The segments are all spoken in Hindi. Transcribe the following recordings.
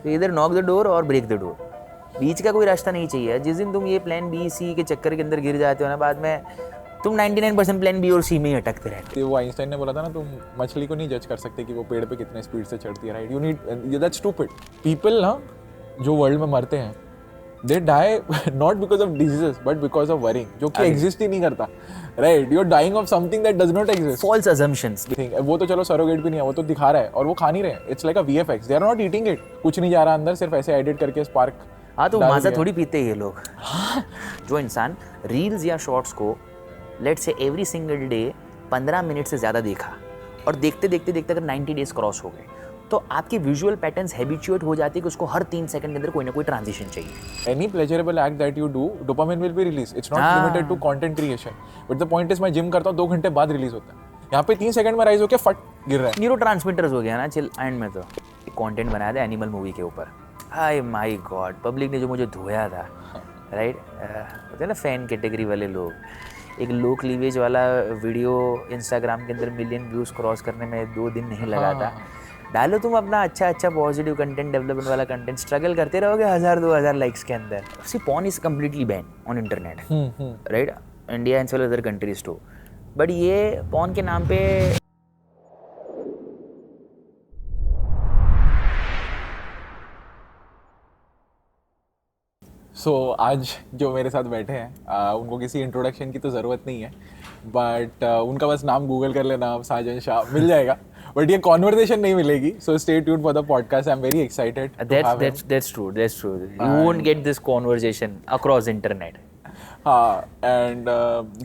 तो इधर नॉक द डोर और ब्रेक द डोर, बीच का कोई रास्ता नहीं चाहिए। जिस दिन तुम ये प्लान बी सी के चक्कर के अंदर गिर जाते हो ना, बाद में तुम 99% प्लान बी और सी में ही अटकते रहते हो। वो आइंस्टाइन ने बोला था ना, तुम मछली को नहीं जज कर सकते कि वो पेड़ पे कितने स्पीड से चढ़ती है, right? You need, that's stupid. People ना जो वर्ल्ड में मरते हैं, they die not because of diseases but because of worrying, जो कि एग्जिस्ट ही नहीं करता, right? You are dying of something that does not exist. False assumptions. वो तो चलो सरोगेट भी नहीं है, वो तो दिखा रहा है और वो खा नहीं रहे। It's like a VFX, they are not eating it, कुछ नहीं जा रहा अंदर, सिर्फ ऐसे एडिट करके स्पार्क। हाँ, तो माजा थोड़ी पीते हैं ये लोग। जो इंसान रील्स या शॉर्ट्स को let's say every single day 15 minute से ज़्यादा देखा, और देखते देखते देखते अगर 90 डेज क्रॉस हो गए, तो आपकी विजुअल पैटर्न्स हैबिचुएट हो जाती है कि उसको हर 3 सेकंड के अंदर कोई ना कोई ट्रांजिशन चाहिए। Any pleasurable act that you do, dopamine will be released. It's not limited to content creation. But the point is, मैं जिम करता हूँ 2 घंटे बाद रिलीज होता है, यहाँ पे 3 सेकंड में राइज होकर फट गिर रहा है। न्यूरो ट्रांसमीटर्स हो गया ना चिल एंड में। तो कंटेंट बनाया था एनिमल मूवी के ऊपर, हाय माय गॉड, पब्लिक ने जो मुझे धोया था, राइट? होते हैं ना फैन कैटेगरी वाले लोग। एक लो क्लीवेज वाला वीडियो इंस्टाग्राम के अंदर मिलियन व्यूज़ क्रॉस करने में 2 दिन नहीं लगा था। डालो तुम अपना अच्छा पॉजिटिव कंटेंट, डेवलपमेंट वाला कंटेंट, स्ट्रगल करते रहोगे 1000-2000 लाइक्स के अंदर। See porn is completely ban on internet, right? India and other countries too. But ये पॉर्न के नाम पे आज जो मेरे साथ बैठे हैं, उनको किसी इंट्रोडक्शन की तो ज़रूरत नहीं है, बट उनका बस नाम गूगल कर लेना, साजन शाह मिल जाएगा। बट ये कॉन्वर्सेशन नहीं मिलेगी, so stay tuned for the podcast. I am very excited. That's true. You won't get this conversation across internet. हाँ, and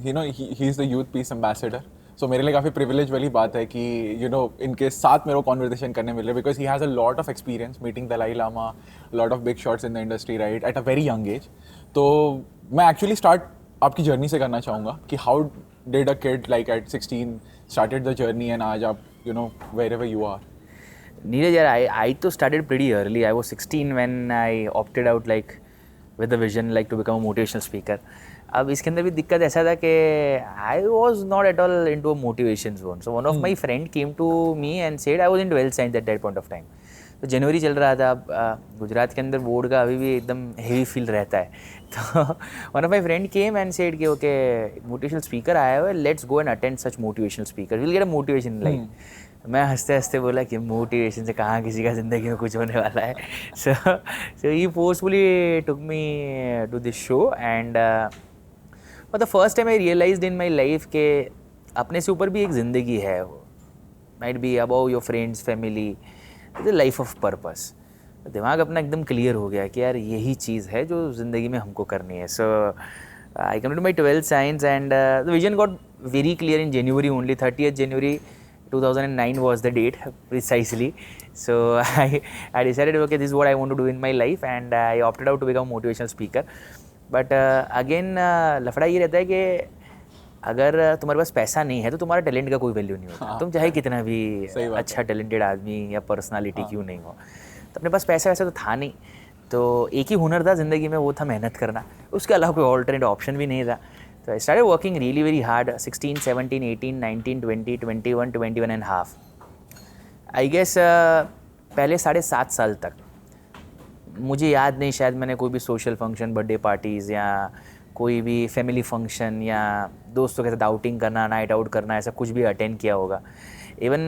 you know he is the youth peace ambassador. So मेरे लिए काफ़ी प्रिविलेज वाली बात है कि यू नो इनके साथ मेरे को कॉन्वर्सेशन करने मिल रहे, because he has a lot of experience meeting Dalai Lama, lot of big shots in the industry, right, at a very young age. तो मैं एक्चुअली स्टार्ट आपकी जर्नी से करना चाहूँगा कि how did a kid like at 16 started the journey, and आज आप you know wherever you are. Neeraj, I too started pretty early. I was 16 when I opted out like with the vision like to become a motivational speaker. अब इसके अंदर भी दिक्कत ऐसा था कि I was not at all into a motivation zone. So one of my friend came to me and said I was in 12th science at that point of time. तो जनवरी चल रहा था, गुजरात के अंदर बोर्ड का अभी भी एकदम हेवी फील रहता है। तो one of my friend came and said कि ओके मोटिवेशनल स्पीकर आया हुआ है, let's go and attend such motivational speaker, will get a motivation like. मैं हंसते हंसते बोला कि मोटिवेशन से कहाँ किसी का ज़िंदगी में कुछ होने वाला है। So he forcefully took me to this show, and for the first time I realised in my life के अपने से ऊपर भी एक ज़िंदगी है, might be about your friends, family, life of purpose. दिमाग अपना एकदम क्लियर हो गया कि यार यही चीज़ है जो ज़िंदगी में हमको करनी है। So I come to my 12th science and the vision got very clear in January only, 30th January 2009 was the date precisely. So I decided okay, this is what I want to do in my life, and I opted out to become a motivational speaker. But again लफड़ा ये रहता है कि अगर तुम्हारे पास पैसा नहीं है तो तुम्हारा टैलेंट का कोई वैल्यू नहीं होता। तुम चाहे कितना भी अच्छा टैलेंटेड आदमी या पर्सनालिटी क्यों नहीं हो, तो अपने पास पैसा वैसा तो था नहीं। तो एक ही हुनर था ज़िंदगी में, वो था मेहनत करना। उसके अलावा कोई ऑल्टरनेट ऑप्शन भी नहीं था। तो I started working really very hard, 16, 17, 18, 19, 20, 21, 21 and half. I guess पहले 7.5 साल तक मुझे याद नहीं, शायद मैंने कोई भी सोशल फंक्शन, बर्थडे पार्टीज़ या कोई भी फैमिली फंक्शन या दोस्तों के साथ आउटिंग करना, नाइट आउट करना, ऐसा कुछ भी अटेंड किया होगा। इवन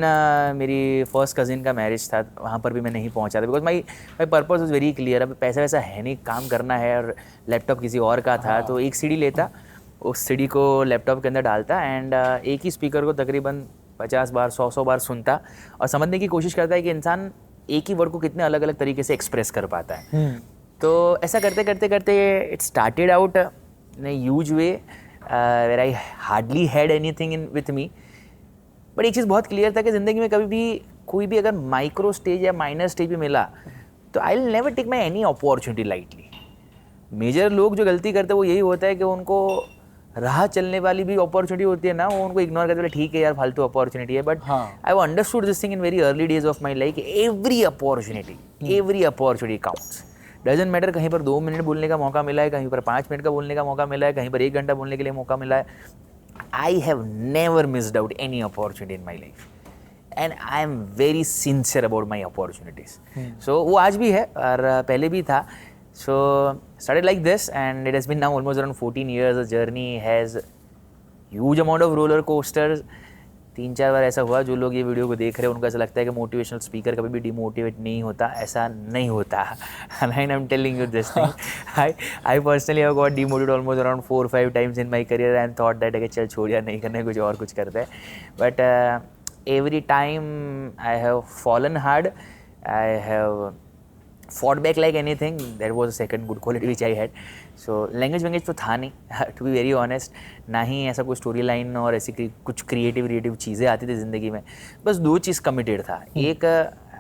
मेरी फर्स्ट कज़िन का मैरिज था, वहाँ पर भी मैं नहीं पहुँचा था, because my purpose was very clear. अब पैसा वैसा है नहीं, काम करना है, और लैपटॉप किसी और का था। तो एक सीडी लेता, उस सीडी को लैपटॉप के अंदर डालता, एंड एक ही स्पीकर को तकरीबन 50 बार 100 बार सुनता और समझने की कोशिश करता है कि इंसान एक ही वर्ड को कितने अलग अलग तरीके से एक्सप्रेस कर पाता है। तो ऐसा करते करते करते it started out in a huge way where I hardly had anything in with me, but एक चीज़ बहुत क्लियर था कि ज़िंदगी में कभी भी कोई भी अगर माइक्रो स्टेज या माइनर स्टेज भी मिला तो I will never take my any opportunity lightly. Major लोग जो गलती करते हैं वो यही होता है कि उनको राह चलने वाली भी अपॉर्चुनिटी होती है ना, वो उनको इग्नोर करते हैं, ठीक है यार फालतू अपॉर्चुनिटी है। But I understood this thing in very early days of my life, every opportunity counts. Doesn't matter कहीं पर 2 मिनट बोलने का मौका मिला है, कहीं पर 5 मिनट का बोलने का मौका मिला है, कहीं पर 1 घंटा बोलने के लिए मौका मिला है। I have never missed out any opportunity in my life, and I am very sincere about my opportunities. सो वो आज भी है और पहले भी था. सो started like this and it has been now almost around 14 years. The journey has huge amount of roller coasters. 3-4 बार ऐसा हुआ, जो लोग ये वीडियो को देख रहे हैं उनको ऐसा लगता है कि मोटिवेशनल स्पीकर कभी भी डिमोटिवेट नहीं होता. ऐसा नहीं होता. And I am telling you this thing. I personally have got demotivated almost around 4-5 times in my career and thought that चल छोड़ यार, नहीं करना है, कुछ और कुछ करते हैं. But every time I have fallen hard, I have fought back like anything. That was a second good quality which I had. So language तो था नहीं, to be very honest. ना ही ऐसा कोई स्टोरी लाइन और ऐसी कुछ क्रिएटिव चीज़ें आती थी ज़िंदगी में. बस 2 चीज़ कमिटेड था. एक,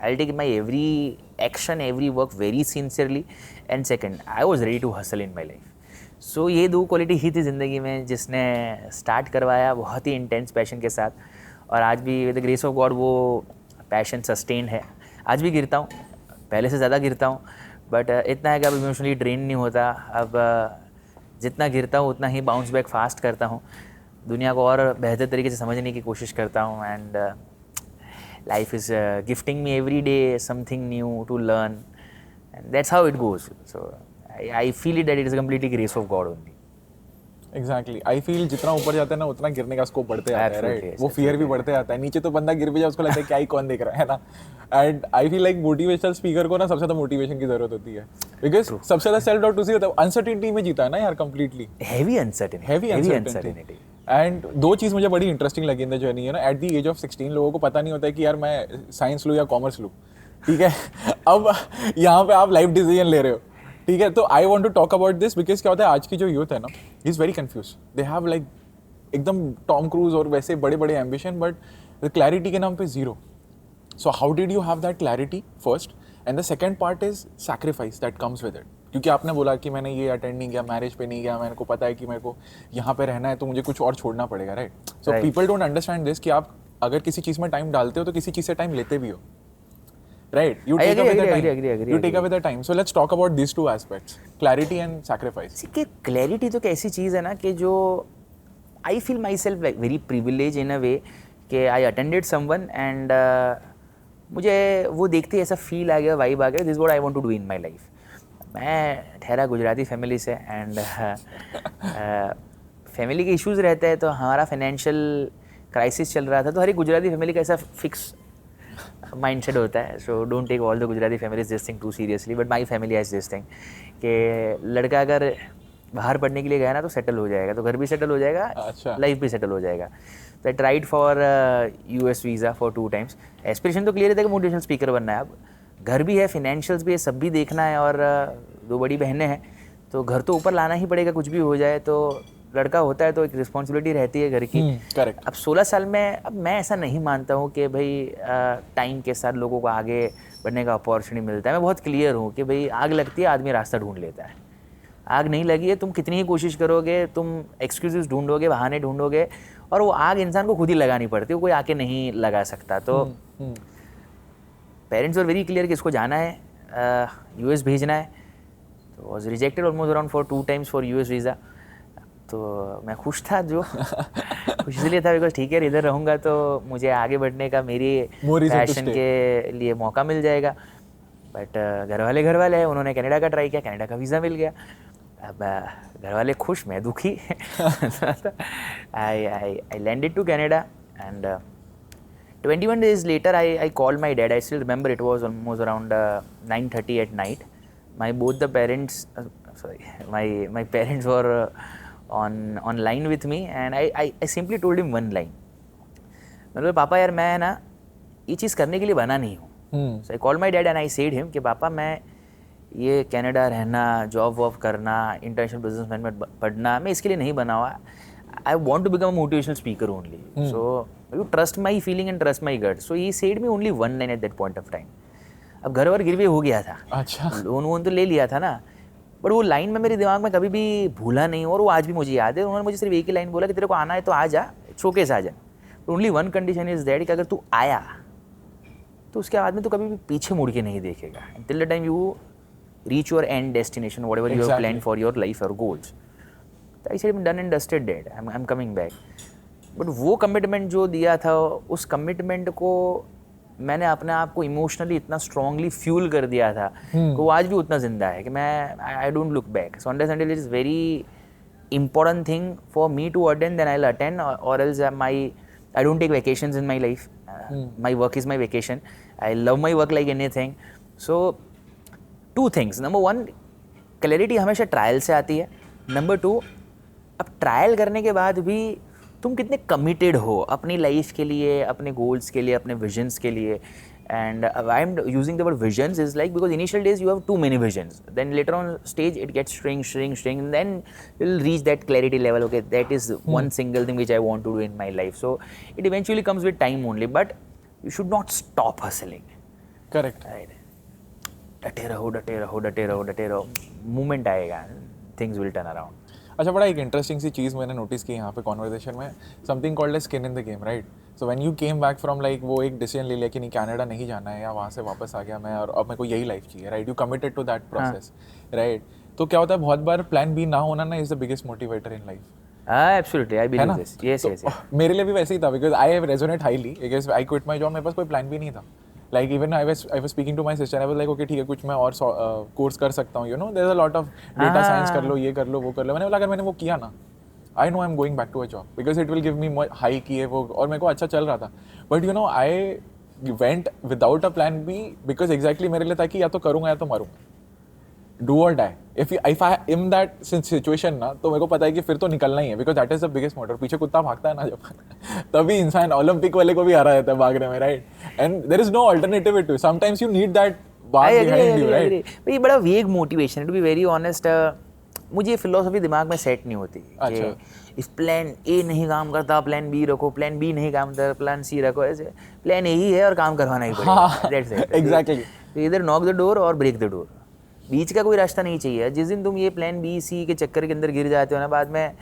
I'll take my every action, every work very sincerely. And second, I was ready to hustle in my life. So ये 2 क्वालिटी ही थी ज़िंदगी में जिसने स्टार्ट करवाया बहुत ही इंटेंस पैशन के साथ. और आज भी with the grace of God वो पैशन सस्टेन्ड है. आज भी गिरता हूँ, पहले से ज़्यादा गिरता हूँ, बट इतना है कि अब इमोशनली ड्रेन नहीं होता. अब जितना गिरता हूँ उतना ही बाउंस बैक फास्ट करता हूँ, दुनिया को और बेहतर तरीके से समझने की कोशिश करता हूँ. And life is gifting me every day something new to learn, and that's how it goes. So I feel it that it is completely grace of God only. Exactly. I feel जितना ऊपर जाता है ना उतना गिरने का स्कोप बढ़ते आता है, राइट? वो फियर भी बढ़ते आता है. नीचे तो बंदा गिर भी जाए, उसको लगता है क्या ही कौन देख रहा है ना. And I feel like motivational speaker को ना सबसे ज़्यादा मोटिवेशन की जरूरत होती है, बिकॉज सबसे ज़्यादा सेल्फ डाउट उसी होता है. अनसर्टेनिटी में जीता है ना यार, कंप्लीटली हैवी अनसर्टेनिटी. एंड 2 चीज़ मुझे बड़ी इंटरेस्टिंग लगी इन द जर्नी है ना. एट द एज ऑफ 16 लोगों को पता नहीं होता है कि यार मैं साइंस लूँ या कॉमर्स लूँ, ठीक है. अब यहाँ पे आप लाइफ डिसीजन ले रहे हो, ठीक है. तो I want to talk about this because क्या होता है, आज की जो यूथ है ना, he is very confuse. They have like एकदम टॉम क्रूज और वैसे बड़े बड़े एम्बिशन, बट क्लैरिटी के नाम पे zero. So how did you have that clarity first, and the second part is sacrifice that comes with it. क्योंकि आपने बोला कि मैंने ये अटेंड नहीं किया, मैरिज पे नहीं गया, मेरे को पता है कि मेरे को यहाँ पे रहना है, तो मुझे कुछ और छोड़ना पड़ेगा, right? So people don't understand this कि आप अगर किसी चीज़ में टाइम डालते हो तो किसी चीज़ से टाइम लेते भी हो, right? You take away the time. You take away the time. So let's talk about these 2 aspects, clarity and sacrifice. See, कि clarity तो कैसी चीज़ है ना कि जो I feel myself like very privileged in a way कि I attended someone and मुझे वो देखते ही ऐसा फील आ गया, वाइब आ गया, this is what I want to do in my life. मैं ठहरा गुजराती फैमिली से एंड फैमिली के इश्यूज़ रहते हैं, तो हमारा फाइनेंशियल क्राइसिस चल रहा था, तो हर एक गुजराती फैमिली का ऐसा फिक्स माइंडसेट होता है. So don't take all the Gujarati families this thing too seriously, but my family has this thing कि लड़का अगर बाहर पढ़ने के लिए गया ना तो सेटल हो जाएगा, तो घर भी सेटल हो जाएगा, अच्छा, लाइफ भी सेटल हो जाएगा. तो I tried for US visa for 2 times. Aspiration तो क्लियर था कि मोटिवेशनल स्पीकर बनना है. अब घर भी है, फिनेंशियल्स भी है, सब भी देखना है, और 2 बड़ी बहनें हैं, तो घर तो ऊपर लाना ही पड़ेगा, कुछ भी हो जाए. तो लड़का होता है तो एक रिस्पॉन्सिबिलिटी रहती है घर की. करेक्ट. अब 16 साल में, अब मैं ऐसा नहीं मानता हूँ कि भाई टाइम के साथ लोगों को आगे बढ़ने का अपॉर्चुनिटी मिलता है. मैं बहुत क्लियर हूँ कि भाई आग लगती है, आदमी रास्ता ढूंढ लेता है. आग नहीं लगी है, तुम कितनी ही कोशिश करोगे, तुम एक्सक्यूजेस ढूंढोगे, बहाने ढूंढोगे, और वो आग इंसान को खुद ही लगानी पड़ती है, कोई आके नहीं लगा सकता. तो पेरेंट्स वर वेरी क्लियर कि इसको जाना है, US भेजना है. तो was rejected almost around for 2 times for US visa. तो मैं खुश था, जो खुश इसलिए था बिकॉज ठीक है, इधर रहूँगा तो मुझे आगे बढ़ने का, मेरी पैशन के लिए मौका मिल जाएगा. बट घर वाले हैं, उन्होंने कनाडा का ट्राई किया, कनाडा का वीज़ा मिल गया. अब घर वाले खुश, मैं दुखी. I landed to Canada and 21 days later I called my dad. I still remember it was almost around 9:30 at night. Both the parents, my parents were on line with me, and I simply told him one line. मैंने बोला पापा यार मैं ना ये चीज़ करने के लिए बना नहीं हूँ. So I called my dad and I said him कि पापा मैं ये कनाडा रहना, जॉब वॉब करना, इंटरनेशनल बिजनेस मैनेजमेंट पढ़ना, मैं इसके लिए नहीं बना हुआ. I want to become a motivational speaker only. So you trust my feeling and trust my gut. So he said me only one line at that point of time. अब घर वर गिरवी हो गया था, अच्छा, लोन वोन तो ले लिया था ना, बट वो लाइन में मेरे दिमाग में कभी भी भूला नहीं, और वो आज भी मुझे याद है. उन्होंने मुझे सिर्फ एक ही लाइन बोला कि तेरे को आना है तो आ जा, शोकेस आ जा. Only one condition is that कि अगर तू आया तो उसके बाद में तो कभी भी पीछे मुड़ के नहीं देखेगा. Till the time you reach your end destination, whatever you have plan for your life और goals. I said done and dusted dead, I am coming back. But वो कमिटमेंट जो दिया था, उस कमिटमेंट को मैंने अपने आप को इमोशनली इतना स्ट्रांगली फ्यूल कर दिया था कि वो आज भी उतना जिंदा है कि मैं I don't look back. So unless until it is very important thing for me to attend, then I'll attend, or else I don't take vacations in my life. My work is my vacation. I love my work like anything. So 2 things. Number 1, clarity हमेशा ट्रायल से आती है. Number 2, अब ट्रायल करने के बाद भी तुम कितने कमिटेड हो अपनी लाइफ के लिए, अपने गोल्स के लिए, अपने विजन्स के लिए. And why I'm using the word visions is like because initial days you have too many visions. Then later on stage it gets shrink, and then you'll reach that clarity level. Okay, that is one single thing which I want to do in my life. So it eventually comes with time only, but you should not stop hustling. Correct. Right. डटे रहो. Moment आएगा, things will turn around. अच्छा, बड़ा एक इंटरेस्टिंग सी चीज़ मैंने नोटिस की यहाँ पे कॉन्वर्सेशन में, something called as skin in the game, right? So when you came back from like वो एक डिसीजन ले लिया कि नहीं कनाडा नहीं जाना है या वहाँ से वापस आ गया मैं और अब मेरे को यही लाइफ चाहिए, right? You committed to that process, right? तो क्या होता है बहुत बार प्लान बी ना होना ना is the biggest motivator in life. Absolutely, I believe this. Yes. मेरे लिए भी वैसे ही था because I have resonate highly because I quit my job. मेरे पास कोई प्लान भी नहीं था. Like even I was speaking to my sister. I was like, okay, ठीक है, कुछ मैं और कोर्स कर सकता हूँ. You know, there's a lot of data science कर लो, ये कर लो, वो कर लो. मैंने बोला अगर मैंने वो किया ना, I know I'm going back to a job because it will give me more high की है वो और मेरे को अच्छा चल रहा था. But you know, I went without a plan B because exactly मेरे लिए था कि या तो करूँगा या तो मरूँगा. Do or die. If I am that situation ना, तो मेरे को पता है कि फिर तो निकलना ही है because that is the biggest motor. पीछे कुत्ता भागता है ना जब तभी इंसान ओलंपिक वाले को भी हरा देता है भागने में, right? And there is no alternative to it. Sometimes you need that bar behind you, right? ये बड़ा vague motivation. To be very honest, मुझे ये फिलोसफी दिमाग में सेट नहीं होती. अच्छा. इफ प्लान ए नहीं काम करता प्लान बी रखो, प्लान बी नहीं काम करता प्लान सी रखो. ऐसे प्लान ए ही है और काम करवाना ही पड़ेगा. That's it. Exactly. इधर नॉक द डोर और ब्रेक द डोर. बीच का कोई रास्ता नहीं चाहिए. जिस दिन तुम ये प्लान बी सी के चक्कर के अंदर गिर जाते हो ना, बाद में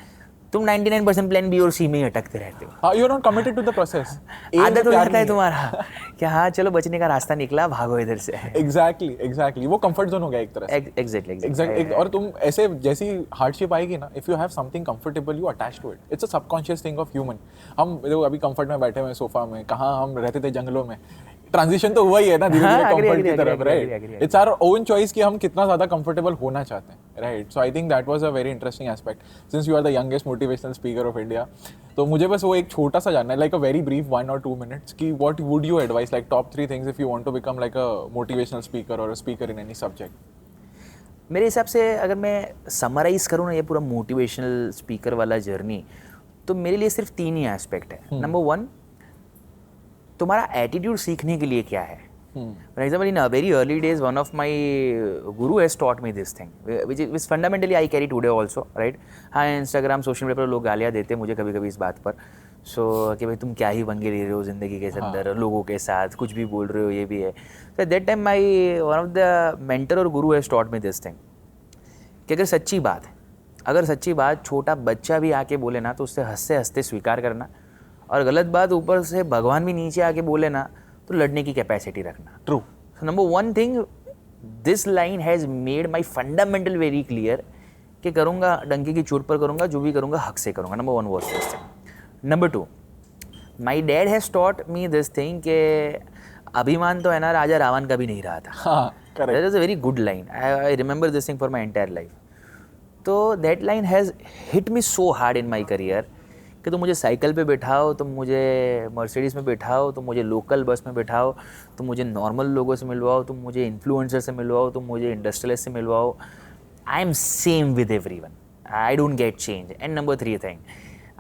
तुम 99% प्लान बी और सी में ही अटकते रहते हो. हाँ, you are not committed to the process. आदत हो जाता है तुम्हारा कि हाँ चलो बचने का रास्ता निकला, भागो इधर से. एग्जैक्टली वो कंफर्ट जोन हो गया एक तरह से. एग्जैक्टली. और तुम ऐसे जैसी हार्डशिप आएगी ना, if you have something comfortable you attach to it. It's a subconscious thing of human. हम देखो अभी कंफर्ट में बैठे हुए सोफा में, कहाँ हम रहते थे जंगलों में. ट्रांजिशन तो हुआ ही है ना धीरे धीरे कंफर्ट की तरफ, right? It's our own choice कि हम कितना ज्यादा कंफर्टेबल होना चाहते हैं, right? So I think that was a very interesting aspect since you are the youngest motivational speaker of India. तो मुझे बस वो एक छोटा सा जानना है, like a very brief 1 or 2 minutes कि what would you advice, like top 3 things if you want to become like a motivational speaker और a speaker in any subject. मेरे हिसाब से अगर मैं समराइज करूँ ना ये पूरा मोटिवेशनल स्पीकर वाला जर्नी, तो मेरे लिए सिर्फ 3 ही एस्पेक्ट है. नंबर 1, तुम्हारा एटीट्यूड सीखने के लिए क्या है. For example, in very early days, one of my guru has taught me this thing, which fundamentally I carry today also, right? हाँ, Instagram, social media पर लोग गालियाँ देते हैं मुझे कभी-कभी इस बात पर. So कि भाई तुम क्या ही पंगे ले रहे हो ज़िंदगी के अंदर, लोगों के साथ कुछ भी बोल रहे हो, ये भी है. So at that time, one of the mentor और guru has taught me this thing कि अगर सच्ची बात छोटा बच्चा भी आके बोले ना, तो उससे हंसते हंसते स्वीकार करना, और गलत बात ऊपर से भगवान भी नीचे आके बोले ना, तो लड़ने की कैपेसिटी रखना. True. So number 1 thing, this line has made my fundamental very clear कि करूँगा डंकी की चोट पर करूँगा, जो भी करूँगा हक से करूँगा. Number 1 was this thing. Number 2, my dad has taught me this thing कि अभिमान तो है ना राजा रावण का भी नहीं रहा था. That is a very good line. I remember this thing for my entire life. तो that line has hit me so hard in my career कि तुम मुझे साइकिल पे बैठाओ, तुम मुझे मर्सिडीज़ में बैठाओ, तुम मुझे लोकल बस में बैठाओ, तुम मुझे नॉर्मल लोगों से मिलवाओ, तुम मुझे इन्फ्लुएंसर से मिलवाओ, तुम मुझे इंडस्ट्रियलिस्ट से मिलवाओ, I am same with everyone. I don't get change. And number 3 thing,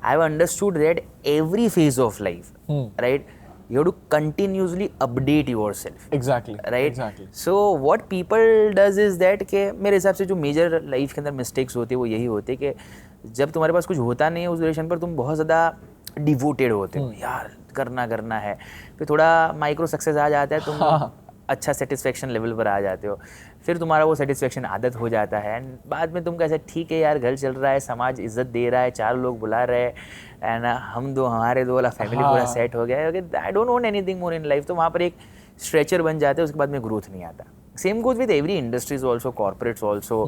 I have understood that every phase of life, right, you have to continuously update yourself. Exactly. Right? Exactly. So what people does is that कि मेरे हिसाब से जो मेजर लाइफ के अंदर मिस्टेक्स होती है वो यही होती है कि जब तुम्हारे पास कुछ होता नहीं है उस ड्यूरेशन पर तुम बहुत ज़्यादा डिवोटेड होते हो. यार करना है, फिर थोड़ा माइक्रो सक्सेस आ जाता है, तुम अच्छा सेटिस्फेक्शन लेवल पर आ जाते हो, फिर तुम्हारा वो सेटिस्फेक्शन आदत हो जाता है. एंड बाद में तुम कैसे ठीक है यार घर चल रहा है, समाज इज्जत दे रहा है, 4 लोग बुला रहे हैं, एंड हमारे 2 वाला फैमिली पूरा सेट हो गया है, I don't want anything more in life. तो वहाँ पर एक स्ट्रेचर बन जाते हैं, उसके बाद में ग्रोथ नहीं आता. Same goes with every industries also, corporates also,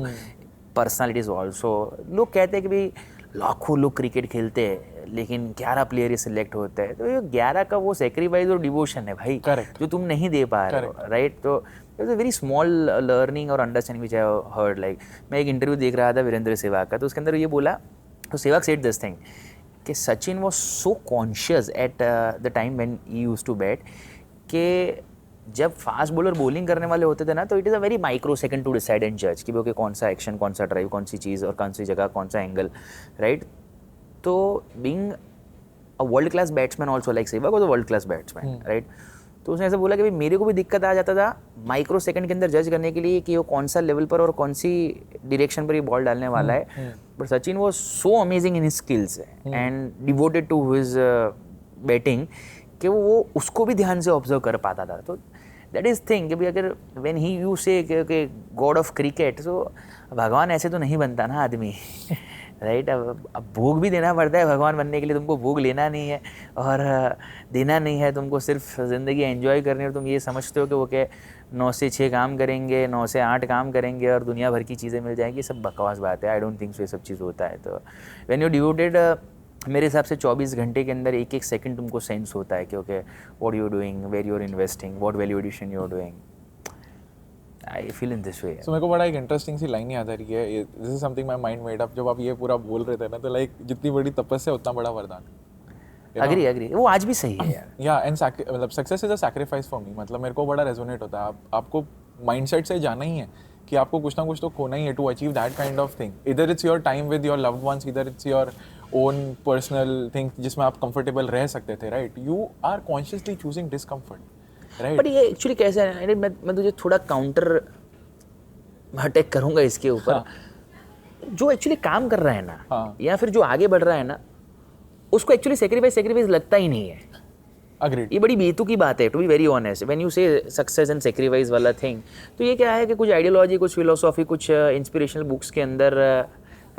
personalities also. लोग कहते हैं कि भाई लाखों लोग क्रिकेट खेलते हैं लेकिन 11 प्लेयर ही सिलेक्ट होते हैं, तो ये 11 का वो सेक्रीफाइस और डिवोशन है भाई, Correct. जो तुम नहीं दे पा रहे हो, राइट? तो it a very small learning और understanding which I heard. Like मैं एक इंटरव्यू देख रहा था वीरेंद्र सहवाग का, तो उसके अंदर ये बोला, तो सहवाग सेड दिस थिंग कि Sachin was so conscious at the time when he used to bat कि जब फास्ट बॉलर बॉलिंग करने वाले होते थे ना, तो it is a very micro second to decide and जज कि ओके कौन सा एक्शन, कौन सा ड्राइव, कौन सी चीज़ और कौन सी जगह, कौन सा एंगल, राइट? तो being a world class batsman also, like Sehwag was a world class batsman, right? तो उसने ऐसा बोला कि भाई मेरे को भी दिक्कत आ जाता था माइक्रो सेकंड के अंदर जज करने के लिए कि वो कौन सा लेवल पर और कौन सी डायरेक्शन पर ये बॉल डालने वाला है। But Sachin was so amazing in his skills and devoted to his batting कि वो उसको भी ध्यान से ऑब्जर्व कर पाता था। तो दैट इज़ थिंग कि भाई अगर व्हेन ही यू से कि गॉड ऑफ क्रिकेट, सो भगवान ऐसे तो नहीं बनता ना आदमी, राइट? अब भोग भी देना पड़ता है भगवान बनने के लिए, तुमको भोग लेना नहीं है और देना नहीं है, तुमको सिर्फ ज़िंदगी एंजॉय करनी है। और तुम ये समझते हो कि वो क्या 9 से 6 काम करेंगे, 9 से 8 काम करेंगे और दुनिया भर की चीज़ें मिल जाएंगी, सब बकवास बात है। आई डोंट थिंक सो ये सब चीज़ होता है। तो व्हेन यू डिवोटेड, मेरे हिसाब से 24 घंटे के अंदर एक एक सेकंड तुमको सेंस होता है कि okay what you are doing, where you are investing, what value addition you are doing. I feel in this way. So मेरे को बड़ा एक इंटरेस्टिंग सी लाइन याद आ रही है, this is something my mind made up. जब आप ये पूरा बोल रहे थे ना, तो लाइक जितनी बड़ी तपस्या उतना बड़ा वरदान। अग्री, वो आज भी सही है यार। या एंड मतलब success is a sacrifice for me. मतलब मेरे को बड़ा रेजोनेट होता है। आपको माइंडसेट से जाना ही है कि आपको कुछ ना कुछ तो खोना ही है to achieve that kind of thing. इधर it's your time with your loved ones, इधर it's your own personal thing जिसमें आप कंफर्टेबल रह सकते थे, right? You are consciously choosing discomfort, right? But ये एक्चुअली कैसे है, मैं तुझे थोड़ा काउंटर अटैक करूंगा इसके ऊपर। हाँ। जो एक्चुअली काम कर रहा है ना, हाँ, या फिर जो आगे बढ़ रहा है ना, उसको एक्चुअली सेक्रीफाइस लगता ही नहीं है। Agreed. ये बड़ी बेतु की बात है, to be very honest, when you say success and sacrifice वाला थिंग। तो ये क्या है कि कुछ आइडियोलॉजी, कुछ फिलोसॉफी, कुछ इंस्पिरेशनल बुक्स के अंदर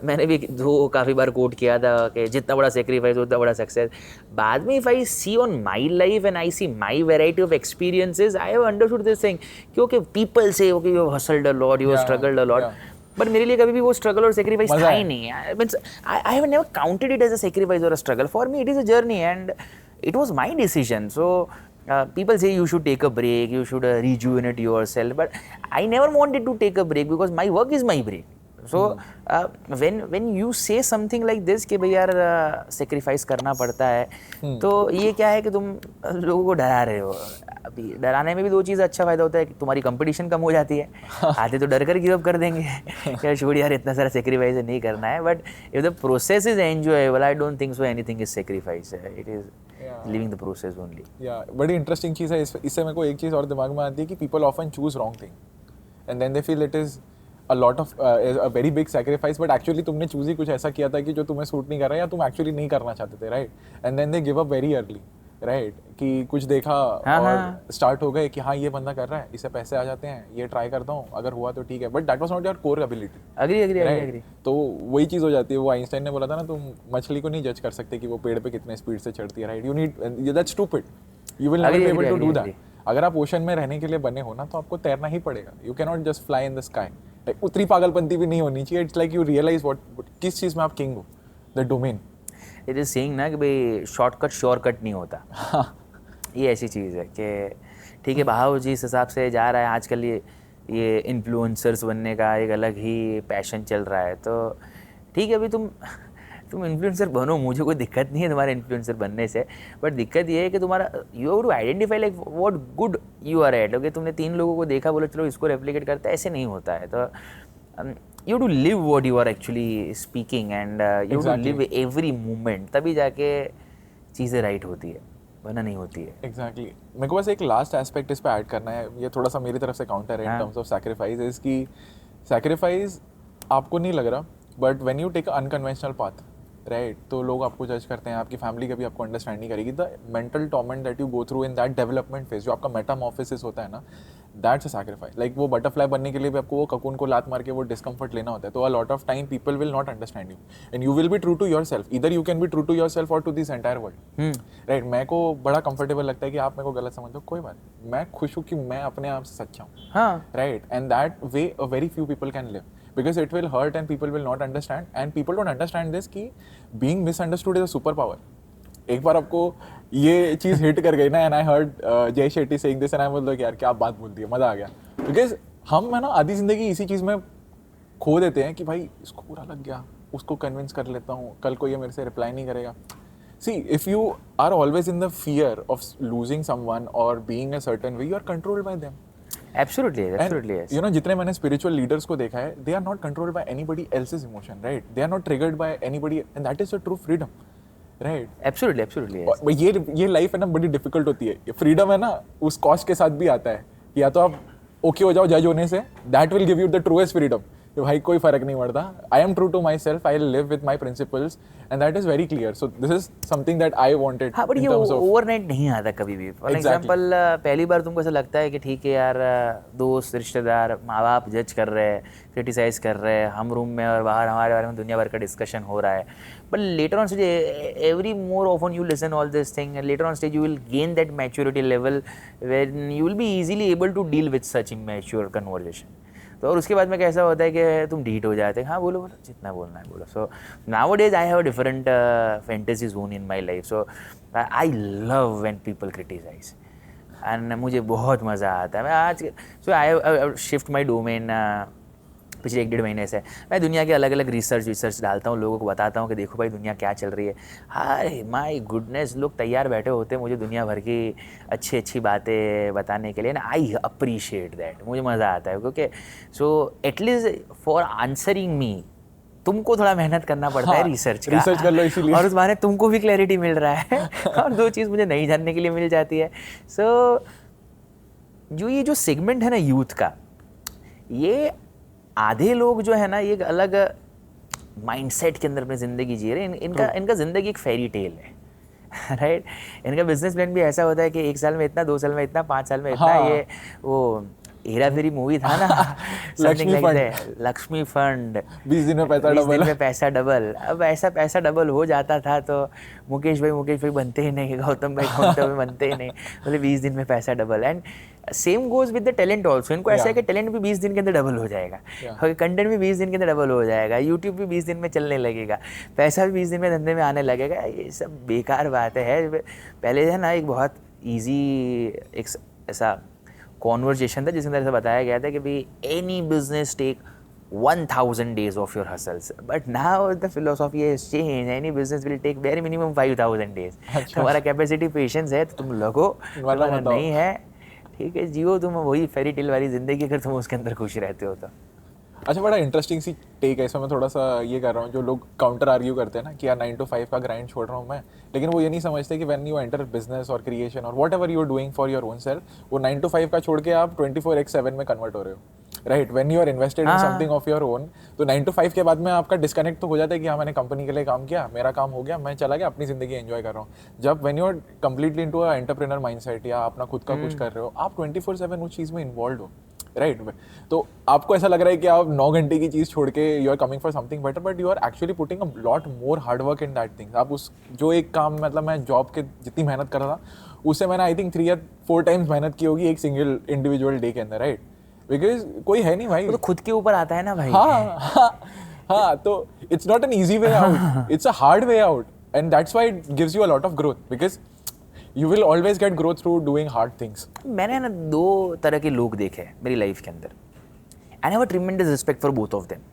मैंने भी काफ़ी बार कोट किया था कि जितना बड़ा सेक्रीफाइस उतना बड़ा सक्सेस। बाद में if I see on my life and I see my variety of experiences, I have understood this thing कि okay people say okay you have hustled a lot, you have struggled a lot, but मेरे लिए कभी भी वो स्ट्रगल और सेक्रीफाइस था ही नहीं। I have never counted it as a sacrifice और a struggle. For me it is a journey and it was my decision. So people say you should take a break, you should rejuvenate yourself, but I never wanted to take a break because my work is my break. So when you say something like this कि भाई यार sacrifice करना पड़ता है, तो ये क्या है कि तुम लोगों को डरा रहे हो। अभी डराने में भी दो चीज़ अच्छा फायदा होता है कि तुम्हारी कंपटीशन कम हो जाती है। आते तो डर कर गिव अप कर देंगे यार छोड़ यार इतना सारा सेक्रीफाइस नहीं करना है। But if the process is enjoyable, I don't think so anything is sacrifice, it is living the process only. या बड़ी इंटरेस्टिंग चीज़ है। इससे मेरे को एक चीज़ और दिमाग में आती है कि people often choose wrong thing and then they feel it is a lot of a very big sacrifice, but actually तुमने चूज ही कुछ ऐसा किया था कि जो तुम्हें सूट नहीं कर रहा है या तुम एक्चुअली नहीं करना चाहते थे, right? And then they give up very early, right? कि कुछ देखा और स्टार्ट हो गए कि हाँ ये बंदा कर रहा है, इससे पैसे आ जाते हैं, ये ट्राई करता हूँ, अगर हुआ तो ठीक है, but that was not your core ability. Agree. तो वही चीज़ हो जाती है। वो आइंस्टाइन ने बोला था ना, तुम मछली को नहीं जज कर सकते कि वो पेड़ पे कितने स्पीड से चढ़ती है, right? You need that's stupid, you will never be able to do that. अगर आप ओशन में रहने के लिए बने हो ना, तो आपको तैरना ही पड़ेगा। You can not just fly in the sky. उतनी पागलपंती भी नहीं होनी चाहिए। It's like you realise what किस चीज़ में आप किंग हो, the domain. It is saying ना कि भाई शॉर्टकट श्योरकट नहीं होता। ये ऐसी चीज़ है कि ठीक है भाव जिस हिसाब से जा रहा है आजकल, ये इन्फ्लुएंसर्स बनने का एक अलग ही पैशन चल रहा है, तो ठीक है अभी तुम इन्फ्लुएंसर बनो, मुझे कोई दिक्कत नहीं है तुम्हारे इन्फ्लुएंसर बनने से। बट दिक्कत ये है कि तुम्हारा you have to identify like what good you are at. Okay तुमने 3 लोगों को देखा, बोलो चलो इसको रेप्लिकेट करता है, ऐसे नहीं होता है। तो you to live what you are actually speaking and you to live every moment, तभी जाके चीज़ें राइट होती है, वरना नहीं होती है। एग्जैक्टली। मेरे को बस एक लास्ट एस्पेक्ट इस पर ऐड करना है, ये थोड़ा सा मेरी तरफ से काउंटर है in terms of sacrifice, is कि सैक्रिफाइस आपको नहीं लग रहा, but when you take unconventional path, right, तो लोग आपको जज करते हैं, आपकी फैमिली कभी आपको अंडरस्टैंड नहीं करेगी। The mental torment that you go through in that development phase, जो आपका मेटामॉर्फोसिस होता है ना, दैट्स अ सैक्रिफाइस। लाइक वो बटरफ्लाई बनने के लिए भी आपको वो ककून को लात मार के वो डिस्कम्फर्ट लेना होता है। तो a lot of time people will not understand you and you will be true to yourself. इधर you can be true to yourself और to this entire world, right? मेरे को बड़ा कंफर्टेबल लगता है कि आप मेरे को गलत समझ लो, कोई बात नहीं, मैं खुश हूँ कि मैं अपने आप से सच्चा हूँ, right? And that way a very few people can live. because it will hurt and people will not understand, and people don't understand this कि being misunderstood is a superpower. एक बार आपको ये चीज़ हिट कर गई ना, and I heard जय Shetty saying this and I was like यार क्या बात बोल दी है, मज़ा आ गया, because हम है ना आधी ज़िंदगी इसी चीज़ में खो देते हैं कि भाई इसको पूरा लग गया, उसको कन्विंस कर लेता हूँ, कल को ये मेरे से रिप्लाई नहीं करेगा. See, if you are always in the fear of losing someone or being a certain way, you are controlled by them. Absolutely, absolutely, yes. You know, जितने मैंने spiritual leaders को देखा है, they are not controlled by anybody else's emotion, right? They are not triggered by anybody, and that is the true freedom, right? Absolutely, absolutely, yes. ये life है ना बड़ी difficult होती है. ये freedom है ना उस cost के साथ भी आता है. या तो आप okay हो जाओ judge होने से, that will give you the truest freedom. भाई कोई फर्क नहीं पड़ता. I am true to myself. I live with my principles, and that is very clear. So this is something that I wanted. हाँ, but ये overnight नहीं आता कभी भी. For example, पहली बार तुमको ऐसा लगता है कि ठीक है यार, दोस्त, रिश्तेदार, माँ बाप जज कर रहे हैं, क्रिटिसाइज कर रहे हैं, हम रूम में और बाहर हमारे बारे में दुनिया भर का डिस्कशन हो रहा है. But later on stage, every more often you listen all this thing, and later on stage you will gain that maturity level when you will be easily able to deal with such immature conversation. तो और उसके बाद में कैसा होता है कि तुम डीट हो जाते हैं, हाँ बोलो बोलो जितना बोलना है बोलो. So nowadays I have a different fantasy zone in my life. So I love when people criticise, and मुझे बहुत मज़ा आता है. मैं आज सो आई शिफ्ट माई डोमेन पिछले 1-1.5 महीने से. मैं दुनिया के अलग अलग रिसर्च डालता हूँ, लोगों को बताता हूँ कि देखो भाई दुनिया क्या चल रही है. हाय माय गुडनेस, लोग तैयार बैठे होते हैं मुझे दुनिया भर की अच्छी बातें बताने के लिए, ना आई अप्रिशिएट दैट. मुझे मज़ा आता है क्योंकि सो एटलीस्ट फॉर आंसरिंग मी तुमको थोड़ा मेहनत करना पड़ता है रिसर्च कर लो इसीलिए, और उस बहाने तुमको भी क्लैरिटी मिल रहा है और 2 चीज़ मुझे नहीं जानने के लिए मिल जाती है. सो ये जो सेगमेंट है ना यूथ का, ये आधे लोग जो है ना एक अलग माइंडसेट के अंदर अपनी ज़िंदगी जी रहे हैं. इनका ज़िंदगी एक फेरी टेल है, राइट. इनका बिजनेस प्लान भी ऐसा होता है कि 1 साल में इतना, 2 साल में इतना, 5 साल में इतना. हाँ. ये वो हेरा फेरी मूवी था ना, लक्ष्मी फंड, 20 दिन में पैसा डबल. अब ऐसा पैसा डबल हो जाता था तो मुकेश भाई बनते ही नहीं, गौतम भाई बनते ही नहीं, बोले 20 दिन में पैसा double. And same goes with the talent also. इनको ऐसा है कि टैलेंट भी 20 दिन के अंदर डबल हो जाएगा, कंटेंट भी 20 दिन के अंदर डबल हो जाएगा, यूट्यूब भी 20 दिन में चलने लगेगा, पैसा भी 20 दिन में धंधे में आने लगेगा. ये सब बेकार बात है. पहले है ना एक बहुत ईजी एक ऐसा कॉन्वर्जेशन था जिसके अंदर ऐसा बताया गया था कि भाई any business take 1000 days of your hustles, but now the philosophy has changed. Any business will take very minimum 5000 days. तुम्हारा कैपेसिटी पेशेंस है तो तुम लगो, तुम्हारा नहीं है ठीक है जियो तुम वही फेरी टेल वाली जिंदगी, अगर तुम उसके अंदर खुश रहते हो तो. अच्छा, बड़ा इंटरेस्टिंग सी टेक है इसमें. मैं थोड़ा सा ये कर रहा हूँ, जो लोग काउंटर आर्ग्यू करते हैं ना कि यार 9 to 5 का ग्राइंड छोड़ रहा हूँ मैं, लेकिन वो ये नहीं समझते कि व्हेन यू एंटर बिजनेस और क्रिएशन और whatever you are doing for your own self, वो 9 to 5 का छोड़ के आप 24/7 में कन्वर्ट हो रहे हो, right. When you are invested in something of your own, तो 9 to 5 के बाद में आपका डिस्कनेक्ट तो हो जाता है कि हाँ मैंने कंपनी के लिए काम किया, मेरा काम हो गया, मैं चला गया अपनी जिंदगी एंजॉय कर रहा हूँ. जब when you are completely into a entrepreneur mindset या अपना खुद का कुछ कर रहे हो, आप 24/7 उस चीज़ में इन्वॉल्व हो, राइट. तो आपको ऐसा लग रहा है कि आप 9 घंटे की चीज़ छोड़ के you are coming for something better, but you are actually putting a lot more hard work in that things. आप उस जो एक काम, मतलब मैं जॉब के जितनी मेहनत कर रहा था उससे मैंने आई थिंक 3 या 4 टाइम्स मेहनत की होगी एक सिंगल इंडिविजुअल डे के अंदर, राइट. बिकॉज कोई है नहीं भाई, तो खुद के ऊपर आता है ना भाई. हाँ, तो it's not an easy way out, it's a hard way out, and that's why it gives you a lot of growth, because you will always get growth through doing hard things. मैंने ना 2 तरह के लोग देखे हैं मेरी लाइफ के अंदर, and I have a tremendous respect for both of them,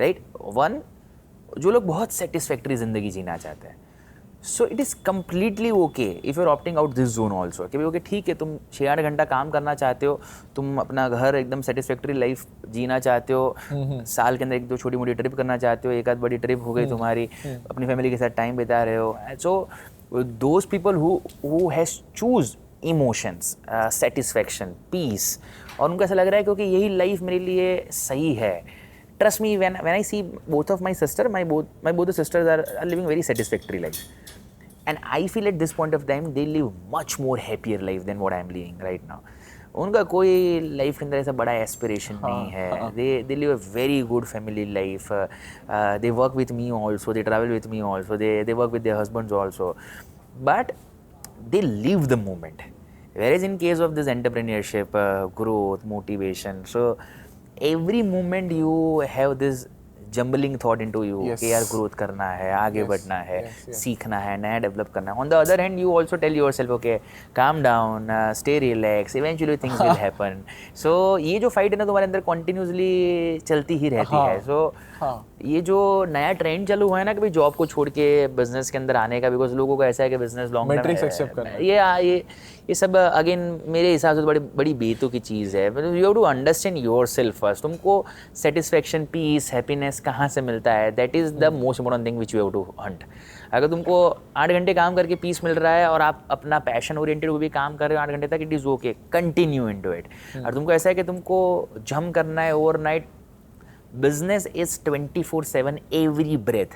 right. One, जो लोग बहुत satisfactory ज़िंदगी जीना चाहते हैं, so it is completely okay if you're opting out this zone also, कि भाई ओके ठीक है तुम 6-8 घंटा काम करना चाहते हो, तुम अपना घर एकदम satisfactory लाइफ जीना चाहते हो, साल के अंदर 1-2 छोटी मोटी ट्रिप करना चाहते हो, 1 आध बड़ी ट्रिप हो गई तुम्हारी, अपनी फैमिली के साथ टाइम बिता रहे हो. So those people who has choose emotions, satisfaction, peace, और उनको ऐसा लग रहा है क्योंकि यही लाइफ मेरे लिए सही है. Trust me, when I see both of my sister, my both the sisters are living very satisfactory life, and I feel at this point of time they live much more happier life than what I am living right now. उनका कोई लाइफ के अंदर ऐसा बड़ा एस्पिरेशन नहीं है. they live a very good family life. They work with me also, they travel with me also, they work with their husbands also, but they live the moment. Whereas in case of this entrepreneurship, growth, motivation, so every moment you have this jumbling thought into you कि यार ग्रोथ करना है, आगे बढ़ना है, सीखना है, नया डेवलप करना है. On the other hand you also tell yourself okay calm down, stay relax, eventually things will happen. So ये जो फाइट है ना तुम्हारे अंदर कॉन्टिन्यूसली चलती ही रहती है. सो ये जो नया ट्रेंड चालू हुआ है ना कि भाई जॉब को छोड़ के बिजनेस के अंदर आने का, बिकॉज लोगों को ऐसा है कि बिजनेस लॉन्ग टर्म है, ये सब अगेन मेरे हिसाब से तो बड़ी बेतु की चीज़ है. You have to understand your self first. तुमको सेटिस्फेक्शन, पीस, हैप्पीनेस कहाँ से मिलता है, that is the most important thing which you have to hunt. अगर तुमको 8 घंटे काम करके पीस मिल रहा है और आप अपना पैशन ओरिएंटेड वो भी काम कर रहे हो 8 घंटे तक, it is okay, continue into it. और तुमको ऐसा है कि तुमको जम करना है overnight, business is 24/7 every breath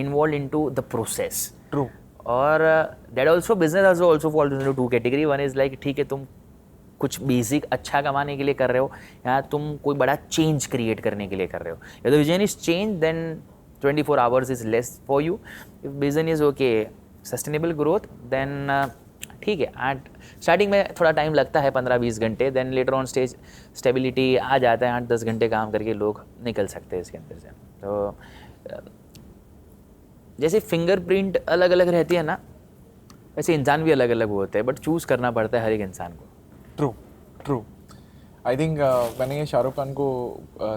involved into the process. True. और that also business also falls into two category. One is like ठीक है तुम कुछ बेसिक अच्छा कमाने के लिए कर रहे हो या तुम कोई बड़ा चेंज क्रिएट करने के लिए कर रहे हो. If the vision is change then 24 hours is less for you. If vision is okay sustainable growth then ठीक है स्टार्टिंग में थोड़ा टाइम लगता है 15-20 घंटे, then later on stage stability आ जाता है, 8-10 घंटे काम करके लोग निकल सकते हैं इसके अंदर से. तो जैसे फिंगरप्रिंट अलग अलग रहती है ना, वैसे इंसान भी अलग अलग होते हैं, बट चूज़ करना पड़ता है हर एक इंसान को. ट्रू. आई थिंक मैंने ये शाहरुख खान को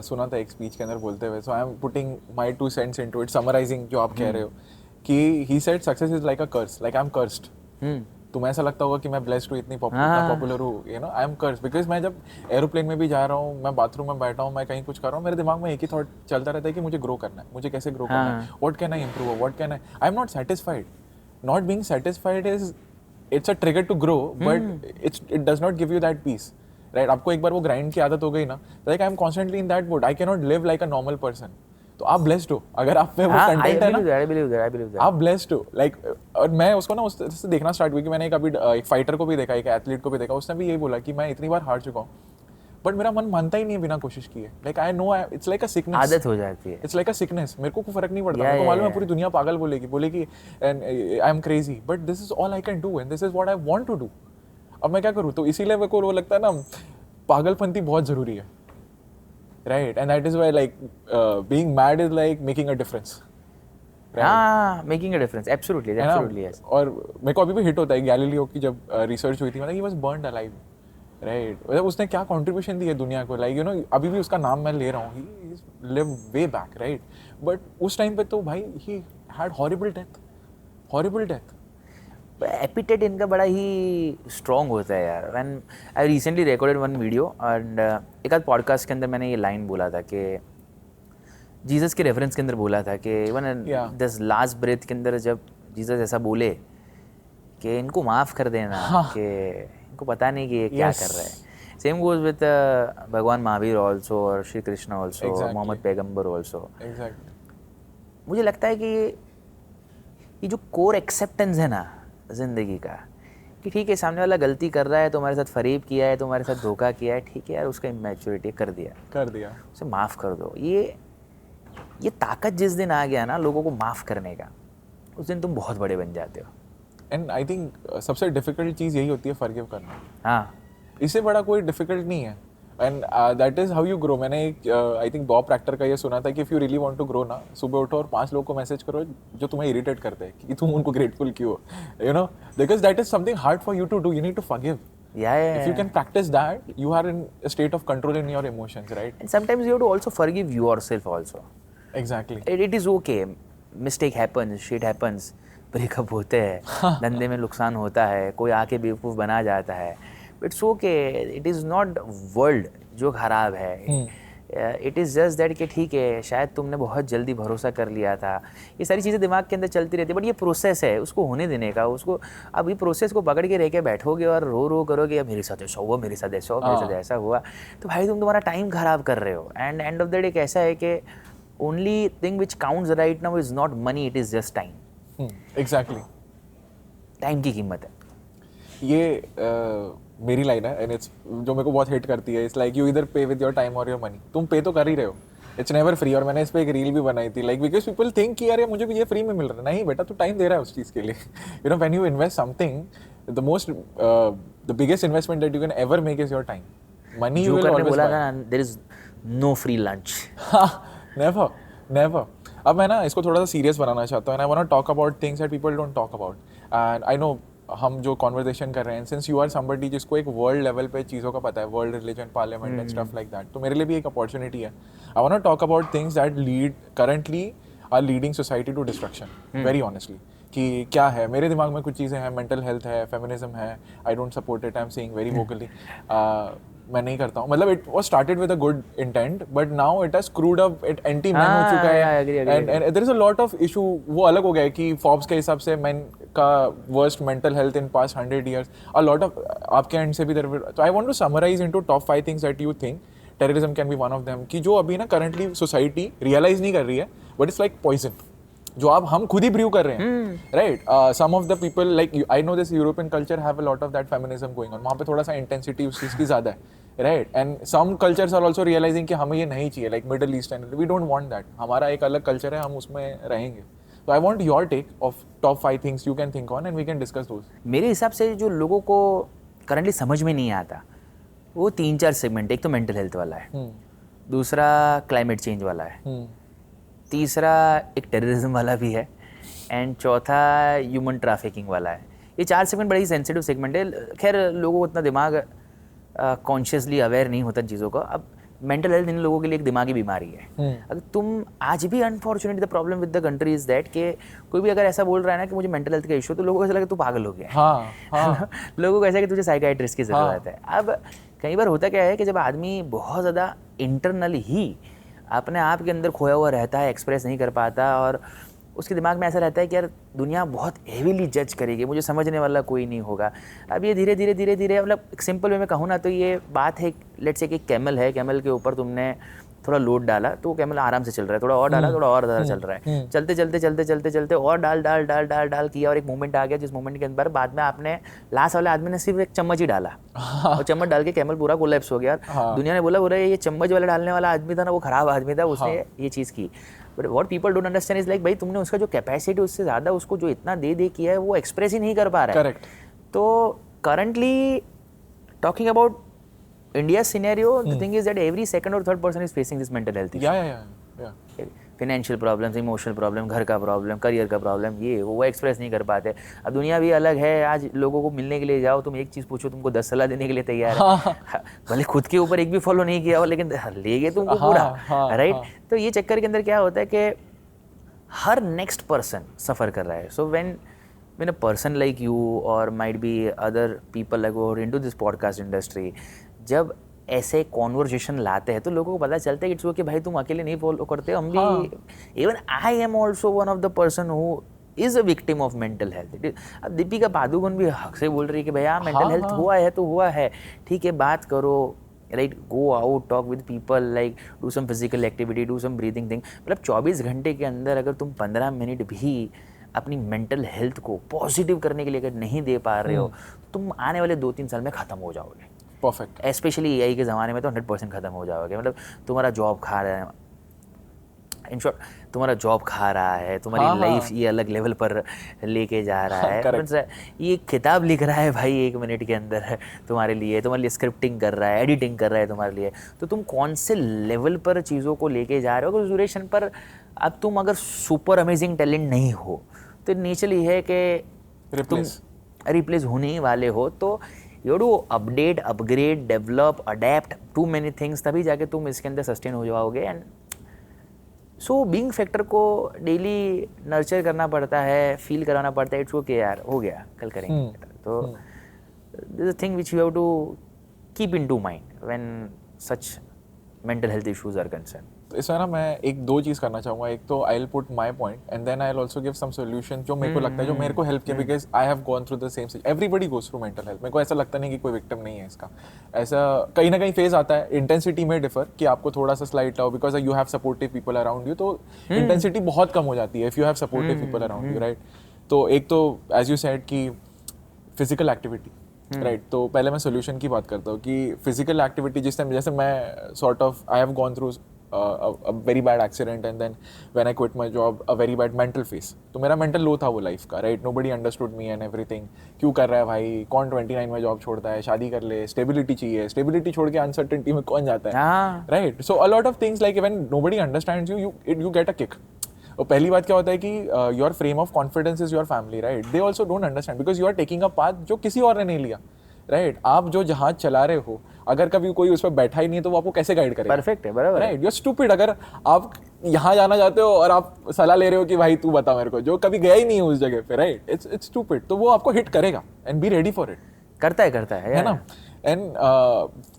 सुना था एक स्पीच के अंदर बोलते हुए, so I am putting my 2 cents into it, summarizing जो आप कह रहे हो कि he said success is like a curse, like I am cursed. तुम्हें ऐसा लगता होगा कि मैं ब्लेस्ड हूँ, इतनी पॉपुलर हूँ, you know I am cursed, because मैं जब एरोप्लेन में भी जा रहा हूँ, मैं बाथरूम में बैठा हूँ, मैं कहीं कुछ कर रहा हूँ, मेरे दिमाग में एक ही थॉट चलता रहता है कि मुझे ग्रो करना है, मुझे कैसे ग्रो करना है, what can I improve, what can I am not satisfied. Not being satisfied is it's a trigger to grow, but it does not give you that peace, right. आपको एक बार वो ग्राइंड की आदत हो गई ना, like I am constantly in that mode, I can not live like a normal person. तो आप ब्लेस्ड हो अगर आप में वो कंटेंट है ना, आप ब्लेस्ड हो. लाइक और मैं उसको ना उस तरह से देखना स्टार्ट हुई कि मैंने कभी एक फाइटर को भी देखा, एक एथलीट को भी देखा, उसने भी यही बोला कि मैं इतनी बार हार चुका हूँ बट मेरा मन मानता ही नहीं है बिना कोशिश किए. Like I no it's like a sickness, आदत हो जाती है, इट्स लाइक अ सिकनेस. मेरे को कोई फर्क नहीं पड़ता, मेरे को मालूम है पूरी दुनिया पागल बोलेगी I am crazy, but this is all I can do and this is what I want to do. अब मैं क्या करूँ? तो इसीलिए मेरे को वो लगता है ना, पागलपंती बहुत जरूरी है, right? And that is why like being mad is like making a difference, right? making a difference, absolutely yes. और मेरे को अभी भी हिट होता है गैलीलियो की जब रिसर्च हुई थी, मतलब he was burned alive, right? मतलब उसने क्या कंट्रीब्यूशन दी है दुनिया को, like you know अभी भी उसका नाम मैं ले रहा हूँ, he lived way back, right? but उस टाइम पे तो भाई he had horrible death. Epithet इनका बड़ा ही स्ट्रॉन्ग होता है यार. When I recently recorded one video and एक आध पॉडकास्ट के अंदर मैंने ये लाइन बोला था कि जीसस के रेफरेंस के अंदर बोला था कि इवन दिस लास्ट ब्रेथ के अंदर जब जीसस ऐसा बोले कि इनको माफ़ कर देना, कि इनको पता नहीं कि ये क्या कर रहा है. सेम गोज विद भगवान महावीर ऑल्सो और श्री कृष्ण ऑल्सो, मोहम्मद पैगम्बर ऑल्सो. मुझे लगता है कि ये जो कोर एक्सेप्टेंस है ना ज़िंदगी का, कि ठीक है सामने वाला गलती कर रहा है, तुम्हारे साथ फरेब किया है, तुम्हारे साथ धोखा किया है, ठीक है यार उसका इमेच्योरिटी कर दिया, उसे माफ़ कर दो. ये ताकत जिस दिन आ गया ना लोगों को माफ़ करने का, उस दिन तुम बहुत बड़े बन जाते हो. एंड आई थिंक सबसे डिफिकल्ट चीज़ यही होती है, फॉरगिव करना. हाँ, इससे बड़ा कोई डिफिकल्ट नहीं है. And that is how you grow. मैंने एक आई थिंक बॉब प्रैक्टर का ये सुना था कि if you really want to grow ना, सुबह उठो और 5 लोगों को मैसेज करो जो तुम्हें इरिटेट करते हैं कि तुम उनको ग्रेटफुल क्यों हो, you know, because that is something hard for you to do. You need to forgive. If you can practice that, you are in a state of control in your emotions, right? And sometimes you have to also forgive yourself also. Exactly. It is okay. Mistake happens, shit happens. Breakup होते हैं, धंधे में नुकसान होता है, कोई आके बेवकूफ़ बना जाता है. It's okay, it is not world जो ख़राब है. इट इज़ जस्ट दैट कि ठीक है शायद तुमने बहुत जल्दी भरोसा कर लिया था. ये सारी चीज़ें दिमाग के अंदर चलती रहती है, बट ये प्रोसेस है, उसको होने देने का. उसको अब ये प्रोसेस को पकड़ के रह के बैठोगे और रो करोगे मेरे साथ ऐसा हुआ, मेरे साथ ऐसा हुआ, मेरे साथ ऐसा हुआ, तो भाई तुम तुम्हारा टाइम ख़राब कर रहे हो. And end of the day कैसा है कि only thing which counts right now is not money, it is just time. Exactly, time की कीमत है. ये मेरी लाइन है एंड इट्स जो मेरे को बहुत हिट करती है. इट्स लाइक यू इधर पे विद योर टाइम और योर मनी. तुम पे तो कर ही रहे हो, इट्स नेवर फ्री. और मैंने इस पर एक रील भी बनाई थी, लाइक बिकॉज पीपल थिंक कि यार मुझे भी ये फ्री में मिल रहा है. नहीं बेटा, तू टाइम दे रहा है उस चीज़ के लिए. You know, when you invest something, the biggest investment that you can ever make is your time. Money you will always बोला था, there is no free lunch. Never never. अब मैं ना इसको थोड़ा सा सीरियस बनाना चाहता हूँ, and I want to talk about things that people don't talk about. And I know हम जो कॉन्वर्सेशन कर रहे हैं, सिंस यू आर समबडी जिसको एक वर्ल्ड लेवल पे चीज़ों का पता है, world religion, parliament and stuff like that, तो मेरे लिए भी एक अपॉर्चुनिटी है. I want to talk about things that lead currently are leading society to destruction, very honestly. कि क्या है मेरे दिमाग में, कुछ चीज़ें हैं, मेंटल हेल्थ है, फेमिनिज्म है. I don't support it, I am saying very vocally. मैं नहीं करता हूँ. मतलब it was started with a good intent, but now it has screwed up, it anti man हो चुका है. And there is a lot of issue. वो अलग हो गया है कि फोर्ब्स के हिसाब से मैन का worst mental health in past 100 years. A lot of आपके एंड से भी देयर. तो I want to summarise into top 5 things that you think terrorism can be one of them, कि जो अभी ना करंटली सोसाइटी रियलाइज नहीं कर रही है, बट इट्स लाइक पॉइजन जो आप हम खुद ही ब्रू कर रहे हैं, right. Some of the people like I know this European culture have a lot of that feminism going on. वहाँ पे थोड़ा सा इंटेंसिटी उस चीज़ की ज़्यादा है, right. And some cultures are also realizing कि हमें ये नहीं चाहिए, like Middle East and we don't want that. हमारा एक अलग कल्चर है, हम उसमें रहेंगे. तो I want your take of top 5 things you can think on, and we can discuss those. मेरे हिसाब से जो लोगों को करंटली समझ में नहीं आता वो 3-4 सेगमेंट. एक तो मेंटल हेल्थ वाला है, दूसरा क्लाइमेट चेंज वाला है, तीसरा एक टेररिज्म वाला भी है, एंड चौथा ह्यूमन ट्रैफिकिंग वाला है. ये 4 सेगमेंट बड़ी सेंसिटिव सेगमेंट है. खैर लोगों को इतना दिमाग कॉन्शियसली अवेयर नहीं होता चीज़ों का. अब मेंटल हेल्थ इन लोगों के लिए एक दिमागी बीमारी है. अगर तुम आज भी unfortunately the problem with the country is that कि कोई भी अगर ऐसा बोल रहा है ना कि मुझे मेंटल हेल्थ का इशू, तो लोगों को ऐसा लगे तू पागल हो गया. हाँ. लोगों को ऐसा कि तुझे साइकाइट्रिस्ट की ज़रूरत है. अब कई बार होता क्या है कि जब आदमी बहुत ज़्यादा इंटरनली ही अपने आप के अंदर खोया हुआ रहता है, एक्सप्रेस नहीं कर पाता, और उसके दिमाग में ऐसा रहता है कि यार दुनिया बहुत हेवीली जज करेगी, मुझे समझने वाला कोई नहीं होगा. अब ये धीरे धीरे धीरे धीरे, मतलब एक सिंपल वे में कहूँ ना तो ये बात है, लेट्स से कि कैमल है, कैमल के ऊपर तुमने थोड़ा लोड डाला तो कैमल आराम से चल रहा है, थोड़ा और डाला, थोड़ा और ज़्यादा चल रहा है. चलते चलते चलते चलते चलते और डाल डाल डाल डाल डाल किया, और एक मोमेंट आ गया जिस मोमेंट के अंदर बाद में आपने लास्ट वाले आदमी ने सिर्फ एक चम्मच ही डाला, और चम्मच डाल के कैमल पूरा कोलैप्स हो गया. दुनिया ने बोला ये चम्मच वाला डालने वाला आदमी था ना, वो खराब आदमी था, उसने ये चीज़ की. But what people don't understand is like भाई तुमने उसका जो कैपेसिटी उससे ज़्यादा उसको जो इतना दे किया है वो एक्सप्रेस ही नहीं कर पा रहा है. करेक्ट. तो currently talking about India's scenario, the thing is that every second or third person is facing this mental health issue. Yeah. Financial problems, emotional problem, घर का प्रॉब्लम, करियर का प्रॉब्लम, ये वो एक्सप्रेस नहीं कर पाते. अब दुनिया भी अलग है. आज लोगों को मिलने के लिए जाओ, तुम एक चीज़ पूछो, तुमको 10 सलाह देने के लिए तैयार है. भले खुद के ऊपर एक भी फॉलो नहीं किया हो, लेकिन ले गए तुमको पूरा, राइट. तो ये चक्कर के अंदर क्या होता है कि हर नेक्स्ट पर्सन सफ़र कर रहा है. सो when a person like you or might be other people like who are into this podcast industry, जब ऐसे कॉन्वर्जेशन लाते हैं तो लोगों को पता चलता है कि इट्स ओके भाई, तुम अकेले नहीं फॉलो करते, हम भी. Even I am also one of the person who is a victim of mental health. अब दीपिका पादुकोण भी हक से बोल रही है कि भैया मेंटल हेल्थ हुआ है तो हुआ है, ठीक है, बात करो, right. Go out, talk with people, like do some physical activity, do some breathing thing. मतलब 24 घंटे के अंदर अगर तुम 15 मिनट भी अपनी मेंटल हेल्थ को पॉजिटिव करने के लिए अगर नहीं दे पा रहे हो, तुम आने वाले 2-3 साल में ख़त्म हो जाओगे. परफेक्ट. स्पेशली एआई के ज़माने में तो 100% ख़त्म हो जाओगे. मतलब तुम्हारा जॉब खा रहा है, इन शॉर्ट तुम्हारा जॉब खा रहा है, तुम्हारी लाइफ ये अलग लेवल पर लेके जा रहा है. ये किताब लिख रहा है भाई 1 मिनट के अंदर तुम्हारे लिए स्क्रिप्टिंग कर रहा है, एडिटिंग कर रहा है तुम्हारे लिए. तो तुम कौन से लेवल पर चीज़ों को लेके जा रहे हो. अगर ड्यूरेशन पर अब तुम अगर सुपर अमेजिंग टैलेंट नहीं हो तो नेचुरली है कि तुम रिप्लेस होने ही वाले हो. तो you do update, upgrade, develop, adapt to many things, तभी जाके तुम इसके अंदर सस्टेन हो जाओगे. एंड सो बीइंग फैक्टर को डेली नर्चर करना पड़ता है, फील कराना पड़ता है. इट्स ओके यार, हो गया, कल करेंगे. तो this is thing which you have to keep in to mind when such mental health issues are concern. तो इसमें ना मैं 1-2 चीज़ करना चाहूँगा. एक तो I will put my point and then I will also give some solution जो मेरे को लगता है, जो मेरे को हेल्प किया, because I have gone through the same. Everybody goes through mental health. मेरे को ऐसा लगता नहीं कि कोई विक्टिम नहीं है इसका. ऐसा कहीं ना कहीं फेज आता है. इंटेंसिटी में डिफर कि आपको थोड़ा सा स्लाइट लाओ, because you have supportive people around you, तो इंटेंसिटी बहुत कम हो जाती है if you have supportive people around you, right. तो एक तो एज यू सेड कि फिजिकल एक्टिविटी, राइट. तो पहले मैं सोल्यूशन की बात करता हूँ कि फिजिकल एक्टिविटी जिस टाइम, जैसे मैं sort of I have gone through a very bad accident, and then when I quit my job, a very bad mental phase. तो मेरा mental low था वो life का, right? Nobody understood me and everything. क्यों कर रहा है भाई? कौन 29 में job छोड़ता है? शादी कर ले, stability चाहिए, stability छोड़ के uncertainty में कौन जाता है? Right? So a lot of things like when nobody understands you, you get a kick. और पहली बात क्या होता है कि your frame of confidence is your family, right? They also don't understand because you are taking a path जो किसी और ने नहीं लिया, राइट? आप जो जहाज चला रहे हो, अगर कभी कोई उस पर बैठा ही नहीं तो वो आपको कैसे गाइड करेगा? परफेक्ट है, बराबर, राइट? यू आर स्टूपिड अगर आप यहाँ जाना चाहते हो और आप सलाह ले रहे हो कि भाई तू बता मेरे को, जो कभी गया ही नहीं है उस जगह पे, राइट? It's stupid. तो वो आपको हिट करेगा and be ready for it. करता है ना? एंड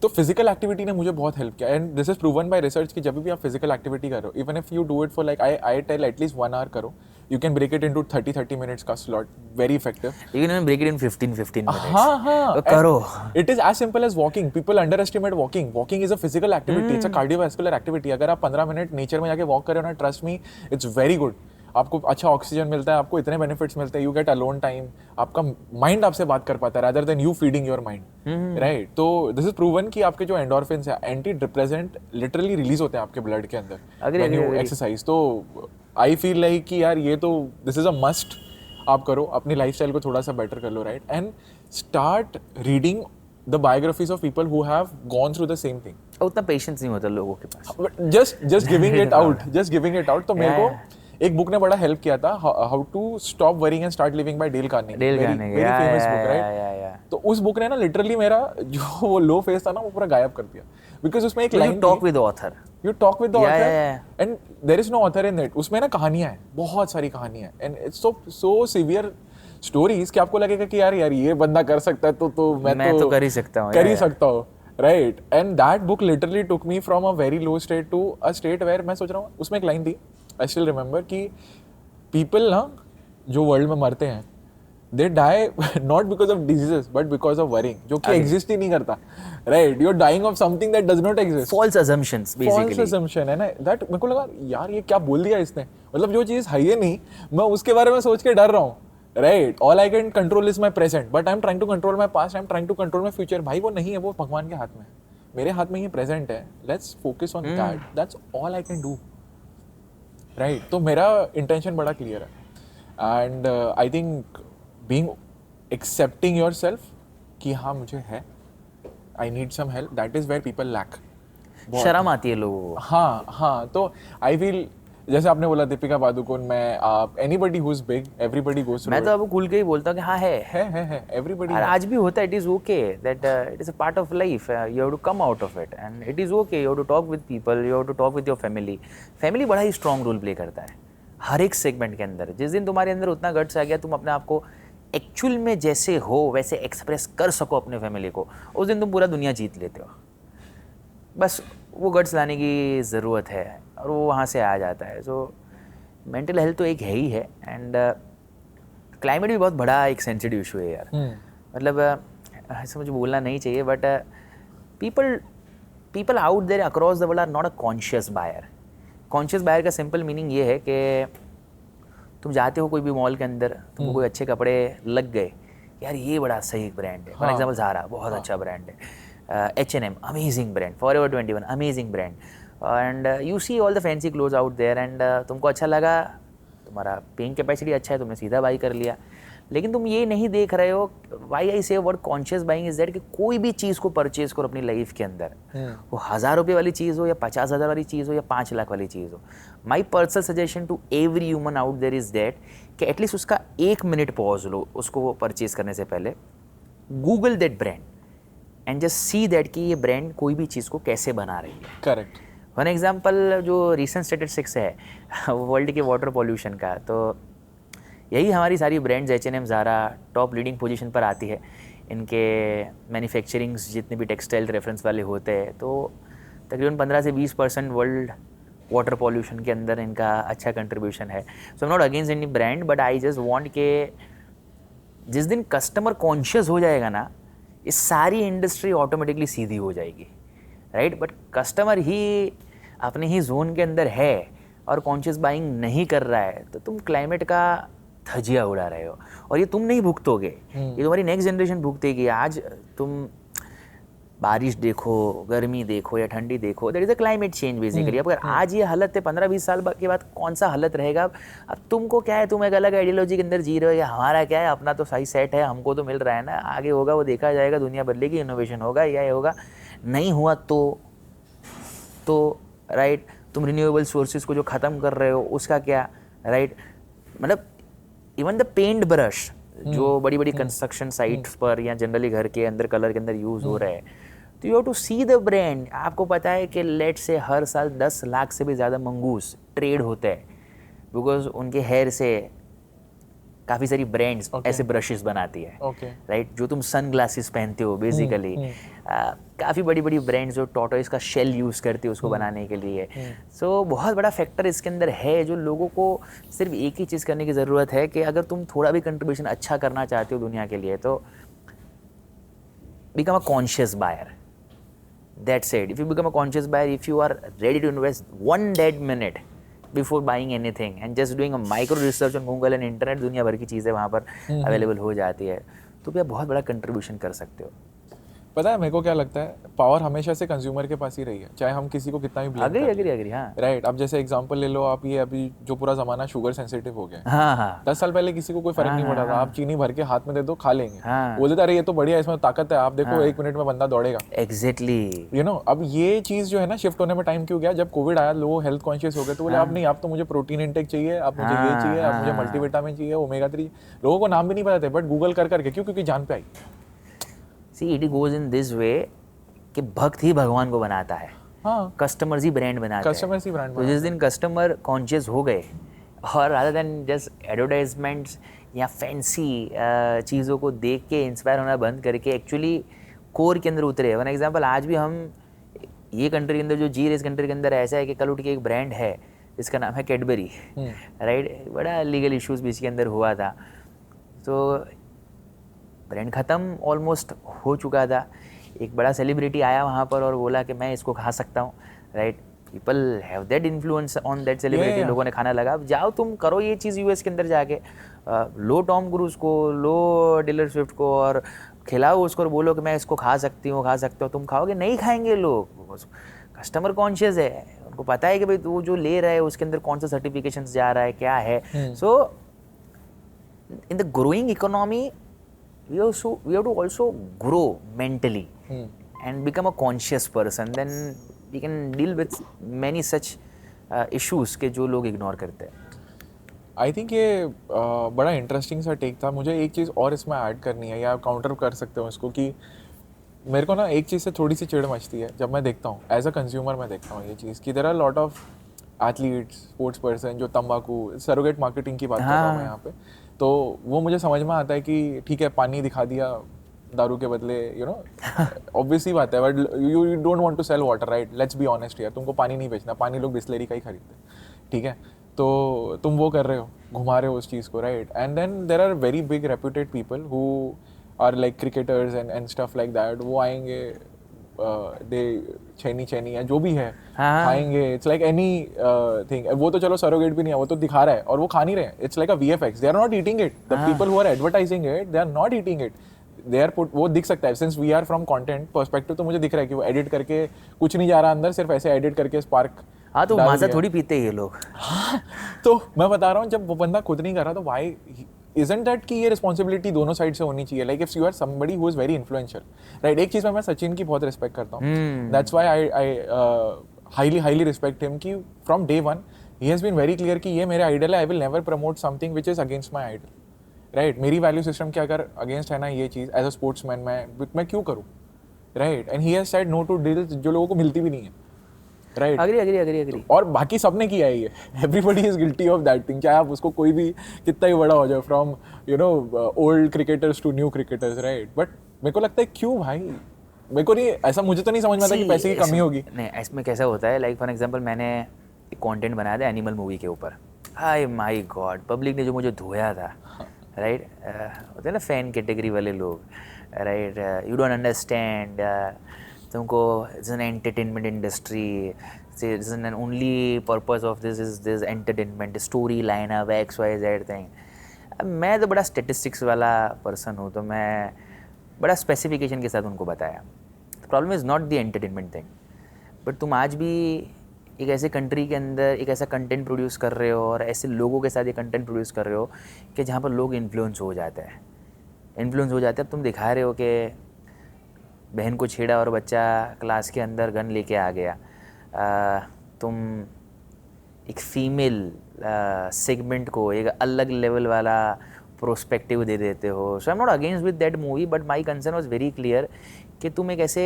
तो फिजिकल एक्टिविटी ने मुझे बहुत हेल्प किया, and this is proven by research कि जब भी आप फिजिकल एक्टिविटी करो, even if you do it for like I tell at least 1 hour करो, you can break it into 30 minutes का slot, very effective. You can even break it in 15 minutes. हाँ. तो करो. It is as simple as walking. People underestimate walking. Walking is a physical activity. It's a cardiovascular activity. अगर आप 15 मिनट नेचर में जाके वॉक करे ना, trust me, it's very good. आपको अच्छा ऑक्सीजन मिलता है, आपको इतने बेनिफिट्स मिलते हैं, यू गेट अलोन टाइम, आपका माइंड आपसे बात कर पाता है rather than you feeding your mind, right? तो दिस इज प्रूवन कि आपके जो एंडोर्फिन्स है, एंटी डिप्रेसेंट लिटरली रिलीज होते हैं आपके ब्लड के अंदर व्हेन यू एक्सरसाइज. तो आई फील लाइक कि यार ये तो दिस इज अ मस्ट. आप करो, अपनी लाइफस्टाइल को थोड़ा सा बेटर कर लो, right? And start reading the biographies of people who have gone through the same thing. उतना पेशेंस नहीं होता लोगों के पास. Just giving it out. तो मेरे को एक बुक ने बड़ा हेल्प किया था, how to stop worrying and start living by Dale Carnegie. Very famous book, right? तो उस बुक ने ना लिटरली मेरा जो वो लो फेस था ना वो पूरा गायब कर दिया, बिकॉज उसमें एक line, you talk with the author and there is no author in it. उसमें ना कहानियां हैं, बहुत सारी कहानियां हैं, and it's so severe stories कि आपको लगेगा कि यार ये बंदा कर सकता है तो मैं तो कर ही सकता हूँ, right? And that book literally took me from a very low state to a state where मैं सोच रहा हूँ. उसमें एक लाइन थी, I still remember कि people ना जो वर्ल्ड में मरते हैं, they die not because of diseases but because of worrying, जो कि exist ही नहीं करता, right? You're dying of something that does not exist. False assumptions basically. False assumption है ना, that मेरे को लगा यार ये क्या बोल दिया इसने, मतलब जो चीज़ है ही नहीं मैं उसके बारे में सोच के डर रहा हूँ, right? All I can control is my present, but I'm trying to control my past, I'm trying to control my future. भाई वो नहीं है, वो भगवान के हाथ में है, मेरे हाथ में ही present है. Let's focus on that. That's all I can do. Right? तो मेरा इंटेंशन बड़ा क्लियर है, and I think being accepting yourself कि हाँ मुझे है, I need some help, that is where people lack. शर्म आती है लोगों को. हाँ. तो आई फील जैसे आपने बोला दीपिका पादुकोण में, anybody who is big, everybody goes through. मैं तो अब खुल के ही बोलता हूँ कि हाँ है एवरीबडी. आज भी होता है. It is okay that it is a part of life. You have to come out of it and it is okay. You have to talk with people, you have to talk with your family. Family बड़ा ही स्ट्रॉन्ग रोल प्ले करता है हर एक सेगमेंट के अंदर. जिस दिन तुम्हारे अंदर उतना गट्स आ गया, तुम अपने आप को एक्चुअल में जैसे हो वैसे एक्सप्रेस कर सको अपने फैमिली को, उस दिन तुम पूरा दुनिया जीत लेते हो. बस वो गट्स लाने की ज़रूरत है और वो वहाँ से आ जाता है. सो मेंटल हेल्थ तो एक है ही है, एंड क्लाइमेट भी बहुत बड़ा एक सेंसिटिव इशू है यार. मतलब ऐसे मुझे बोलना नहीं चाहिए, but people out there across the world are not a conscious buyer. Conscious buyer का सिंपल मीनिंग ये है कि तुम जाते हो कोई भी मॉल के अंदर, तुमको कोई अच्छे कपड़े लग गए, यार ये बड़ा सही ब्रांड है. फॉर एग्जाम्पल ज़ारा बहुत अच्छा ब्रांड है, H&M amazing brand, Forever 21 amazing brand, and you see all the fancy clothes out there, and तुमको अच्छा लगा, तुम्हारा पेइंग कैपेसिटी अच्छा है, तुमने सीधा बाई कर लिया. लेकिन तुम ये नहीं देख रहे हो, वाई आई से word conscious buying is that कि कोई भी चीज़ को परचेज करो अपनी लाइफ के अंदर, वो 1000 रुपये वाली चीज़ हो या 50,000 वाली चीज़ हो या 5 लाख वाली चीज़ हो. My personal suggestion to every human out there is that कि एटलीस्ट उसका 1 मिनट पॉज लो उसको परचेज करने से पहले. Google that brand and just see that कि ये ब्रांड कोई भी चीज़ को कैसे बना रही है. करेक्ट. फॉर एग्जाम्पल जो रिसेंट स्टैटिस्टिक्स है वर्ल्ड के वाटर पॉल्यूशन का, तो यही हमारी सारी brands H&M Zara top leading position पर आती है. इनके मैन्युफैक्चरिंग्स जितने भी टेक्सटाइल रेफरेंस वाले होते हैं, तो तकरीबन 15 से 20% वर्ल्ड वाटर पॉल्यूशन के अंदर इनका अच्छा कंट्रीब्यूशन है. So I am not against any brand, but I just want के जिस दिन कस्टमर कॉन्शियस हो जाएगा ना, ये सारी इंडस्ट्री ऑटोमेटिकली सीधी हो जाएगी, राइट? बट कस्टमर ही अपने ही जोन के अंदर है और कॉन्शियस बाइंग नहीं कर रहा है, तो तुम क्लाइमेट का धजिया उड़ा रहे हो, और ये तुम नहीं भुगतोगे, ये तुम्हारी नेक्स्ट जनरेशन भुगतेगी. आज तुम बारिश देखो, गर्मी देखो या ठंडी देखो, that is a climate change basically. अब अगर आज ये हालत है, 15-20 साल के बाद कौन सा हालत रहेगा? अब तुमको क्या है, तुम एक अलग आइडियोलॉजी के अंदर जी रहे हो, या हमारा क्या है, अपना तो सही सेट है, हमको तो मिल रहा है ना, आगे होगा वो देखा जाएगा, दुनिया बदलेगी, इनोवेशन होगा या ये होगा, नहीं हुआ तो राइट, तुम रिन्यूएबल सोर्सेज को जो ख़त्म कर रहे हो उसका क्या, राइट? मतलब इवन द पेंट ब्रश जो बड़ी बड़ी कंस्ट्रक्शन साइट्स पर या जनरली घर के अंदर कलर के अंदर यूज़ हो रहा है, तो you have to see the brand. आपको पता है कि लेट से हर साल 10 लाख से भी ज़्यादा मंगूस ट्रेड होते हैं, बिकॉज उनके हेयर से काफ़ी सारी ब्रांड्स ऐसे ब्रशेस बनाती है, राइट? जो तुम सन ग्लासेस पहनते हो बेसिकली, काफ़ी बड़ी बड़ी ब्रांड्स जो टॉर्टोइस का शेल यूज़ करती है उसको बनाने के लिए। सो बहुत बड़ा फैक्टर इसके अंदर है, जो लोगों को सिर्फ एक ही चीज़ करने की ज़रूरत है कि अगर तुम थोड़ा भी कंट्रीब्यूशन अच्छा करना चाहते हो दुनिया के लिए, तो become a conscious buyer. That's it. If you become a conscious buyer, if you are ready to invest one dead minute before buying anything and just doing a micro research on Google and internet, दुनिया भर की चीज़ें वहाँ पर अवेलेबल हो जाती है, तो भी आप बहुत बड़ा कंट्रीब्यूशन कर सकते हो। पता है मेरे को क्या लगता है, पावर हमेशा से कंज्यूमर के पास ही रही है, चाहे हम किसी को कितना भी ब्लेम करें। अग्री हाँ, राइट। अब जैसे एग्जांपल ले लो आप, ये अभी जो पूरा जमाना शुगर सेंसिटिव हो गया, हाँ 10 साल पहले किसी को कोई फर्क नहीं पड़ा था, आप चीनी भर के हाथ में दे दो, खा लेंगे, हाँ, बोलते अरे ये तो बढ़िया, इसमें ताकत है, आप देखो 1 मिनट में बंदा दौड़ेगा। एग्जैक्टली। यू नो, अब ये चीज जो है ना शिफ्ट होने में टाइम क्यों गया? जब कोविड आया लोग हेल्थ कॉन्शियस हो गए, तो बोले आप नहीं, आप तो मुझे प्रोटीन इंटेक चाहिए, आप मुझे ये चाहिए, आप मुझे मल्टीविटामिन चाहिए, ओमेगा 3, लोगों को नाम भी नहीं पता थे, बट गूगल कर करके, क्यों? क्योंकि जान पे आई। See it goes in this way कि भक्त ही भगवान को बनाता है, हाँ, कस्टमर्स ही ब्रांड बनाते हैं। कस्टमर्स ही ब्रांड तो जिस दिन कस्टमर कॉन्शियस हो गए और रादर देन जस्ट एडवर्टाइजमेंट्स या फैंसी चीज़ों को देख के इंस्पायर होना बंद करके एक्चुअली कोर के अंदर उतरे। वन एग्जांपल, आज भी हम ये कंट्री के अंदर जो जी रहे, इस कंट्री के अंदर ऐसा है कि कल उठ के एक ब्रांड है जिसका नाम है कैडबरी, राइट? बड़ा लीगल इश्यूज भी इसके अंदर हुआ था, तो ब्रांड ख़त्म ऑलमोस्ट हो चुका था। एक बड़ा सेलिब्रिटी आया वहाँ पर और बोला कि मैं इसको खा सकता हूँ, right? People have that influence on that celebrity. लोगों ने खाना लगा, जाओ तुम करो ये चीज़ यूएस के अंदर जाके, लो टॉम क्रूज को, लो टेलर स्विफ्ट को और खिलाओ उसको और बोलो कि मैं इसको खा सकती हूँ, खा सकते हो। तुम खाओगे? नहीं खाएंगे लोग। कस्टमर कॉन्शियस है, उनको पता है कि भाई वो जो ले रहा है उसके अंदर कौन सा सर्टिफिकेशन जा रहा है, क्या है। So in the growing economy we have to also grow mentally and become a conscious person, then we can deal with many such issues के जो लोग इग्नोर करते हैं। आई थिंक ये बड़ा इंटरेस्टिंग सा टेक था। मुझे एक चीज़ और इसमें ऐड करनी है, या काउंटर कर सकते हो इसको, कि मेरे को ना एक चीज़ से थोड़ी सी चिढ़ मचती है जब मैं देखता हूँ, एज अ कंज्यूमर मैं देखता हूँ ये चीज़, कि there are lot of athletes, sports person जो तंबाकू, सरोगेट मार्केटिंग की बात कर रहा हूँ मैं यहाँ पे, तो वो मुझे समझ में आता है कि ठीक है, पानी दिखा दिया दारू के बदले, यू नो, ऑब्वियसली बात है, but you don't want to sell water, right? Let's be honest यार, तुमको पानी नहीं बेचना, पानी लोग बिस्लेरी का ही खरीदते हैं, ठीक है? तो तुम वो कर रहे हो, घुमा रहे हो उस चीज़ को, right? And then there are very big reputed people who are like cricketers and stuff like that, वो आएंगे, दे चैनी या जो भी है खाएंगे, इट्स लाइक एनी थिंग। वो तो चलो सरोगेट भी नहीं है, वो तो दिखा रहा है और वो खा नहीं रहे, it's like a VFX, they are not eating it, the people who are advertising it they are not eating it, they are put, वो दिख सकता है, since we are from content perspective, तो मुझे दिख रहा है कि वो एडिट करके कुछ नहीं जा रहा अंदर, सिर्फ ऐसे एडिट करके स्पार्क। हाँ, तो मजा थोड़ी पीते हैं ये लोग। तो मैं बता रहा हूँ, जब वो बंदा खुद नहीं कर रहा तो व्हाई isn't that कि ये रिस्पॉन्सिबिलिटी दोनों साइड से होनी चाहिए? Like if you are somebody who is very influential, right? एक चीज में मैं सचिन की बहुत रिस्पेक्ट करता हूँ, that's why I highly respect him, कि from day one he has been very clear कि ये मेरे आइडल है, I will never promote something which is against my idol, right? मेरी वैल्यू सिस्टम के अगर अगेंस्ट है ना ये चीज, एज अ स्पोर्ट्समैन मैं क्यों करूँ, right? And he has said no to deals जो लोगों को मिलती भी नहीं है, राइट? अग्री। और बाकी सबने किया है ये, everybody is guilty of that thing, चाहे आप उसको कोई भी कितना ही बड़ा हो जाए, from you know old cricketers to new cricketers, right? But मेरे को लगता है क्यों भाई, मेरे को नहीं ऐसा, मुझे तो नहीं समझ में आता कि पैसे की कमी होगी। नहीं, इसमें कैसा होता है, लाइक फॉर एग्जांपल मैंने एक कंटेंट बनाया था एनिमल मूवी के ऊपर, हाय माय गॉड, पब्लिक ने जो मुझे धोया था, राइट? होते हैं ना फैन कैटेगरी वाले लोग, राइट? यू डोंट अंडरस्टैंड, तुमको it's an entertainment industry, it's an only purpose of this is this entertainment, story line of XYZ thing. अब मैं तो बड़ा स्टेटिस्टिक्स वाला पर्सन हूँ, तो मैं बड़ा स्पेसिफिकेशन के साथ उनको बताया। Problem is not the entertainment thing, but तुम आज भी एक ऐसे कंट्री के अंदर एक ऐसा कंटेंट प्रोड्यूस कर रहे हो और ऐसे लोगों के साथ ये कंटेंट प्रोड्यूस कर रहे हो कि जहाँ पर लोग इन्फ्लुएंस हो जाते हैं, अब तुम दिखा रहे हो कि बहन को छेड़ा और बच्चा क्लास के अंदर गन लेके आ गया, तुम एक फीमेल सेगमेंट को एक अलग लेवल वाला प्रोस्पेक्टिव दे देते हो. So I am not against with that movie, but my concern was very clear कि तुम एक ऐसे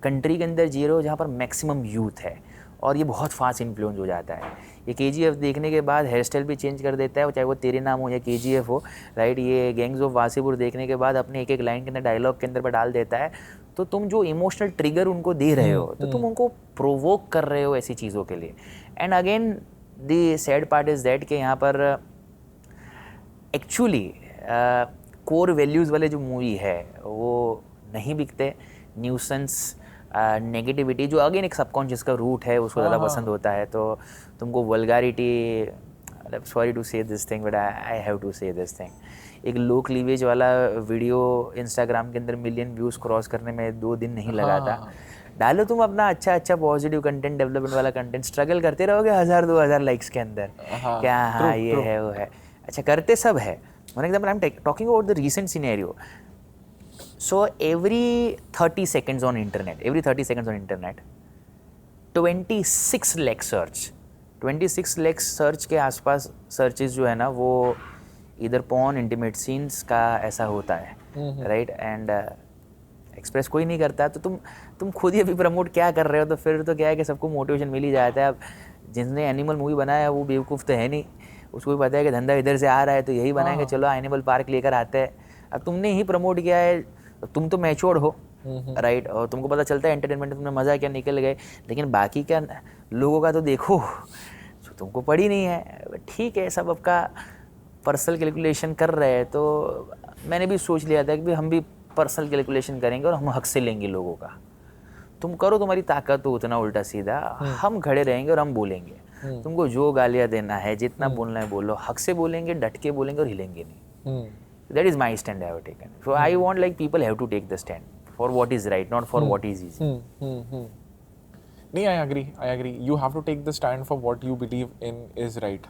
कंट्री के अंदर जी रहे हो जहाँ पर मैक्सिमम यूथ है और ये बहुत फास्ट इन्फ्लुएंस हो जाता है. ये KGF देखने के बाद हेयर स्टाइल भी चेंज कर देता है, चाहे वो तेरे नाम हो या KGF हो, राइट. ये गैंग्स ऑफ वासेपुर देखने के बाद अपने एक एक लाइन के अंदर डायलॉग के अंदर पर डाल देता है. तो तुम जो इमोशनल ट्रिगर उनको दे रहे हो तो तुम उनको प्रोवोक कर रहे हो ऐसी चीज़ों के लिए. And again the sad part is that कि यहाँ पर एक्चुअली कोर वैल्यूज़ वाले जो मूवी है वो नहीं बिकते. न्यूसेंस नेगेटिविटी जो अगेन एक सबकॉन्शियस का रूट है उसको ज़्यादा पसंद होता है. तो तुमको vulgarity, sorry to say this thing but I have to say this thing, एक लो क्लीवेज वाला वीडियो इंस्टाग्राम के अंदर मिलियन व्यूज़ क्रॉस करने में 2 दिन नहीं लगा था. डालो तुम अपना अच्छा पॉजिटिव कंटेंट, डेवलपमेंट वाला कंटेंट, स्ट्रगल करते रहोगे 1000-2000 लाइक्स के अंदर. क्या हाँ ये है वो है, अच्छा करते सब है. For example I am talking about the recent scenario. So every 30 seconds on internet, 26 lakh search, 26 lakh search के आसपास सर्चेस जो है ना वो इधर पॉर्न, इंटीमेट सीन्स का ऐसा होता है, राइट. एंड एक्सप्रेस कोई नहीं करता, तो तुम खुद ही अभी प्रमोट क्या कर रहे हो. तो फिर तो क्या है कि सबको मोटिवेशन मिल ही जाता है. अब जिसने एनिमल मूवी बनाया वो बेवकूफ़ तो है नहीं, उसको भी पता है कि धंधा इधर से आ रहा है तो यही बनाएंगे, चलो एनिमल पार्क लेकर आते हैं. अब तुमने ही प्रमोट किया है, तुम तो मैच्योर्ड हो, राइट, और तुमको पता चलता है एंटरटेनमेंट, तुमने मज़ा क्या निकल गए. लेकिन बाकी क्या लोगों का तो देखो जो तुमको पड़ी नहीं है. ठीक है, सब आपका पर्सनल कैलकुलेशन कर रहे हैं. तो मैंने भी सोच लिया था कि भाई हम भी पर्सनल कैलकुलेशन करेंगे और हम हक से लेंगे लोगों का. तुम करो, तुम्हारी ताकत हो उतना, उल्टा सीधा हम खड़े रहेंगे और हम बोलेंगे. तुमको जो गालियाँ देना है, जितना बोलना है बोलो, हक से बोलेंगे, डट के बोलेंगे और हिलेंगे नहीं. That is my stand I have taken. So I want like people have to take the stand for what is right, not for what is easy. Nee, I agree. You have to take the stand for what you believe in is right.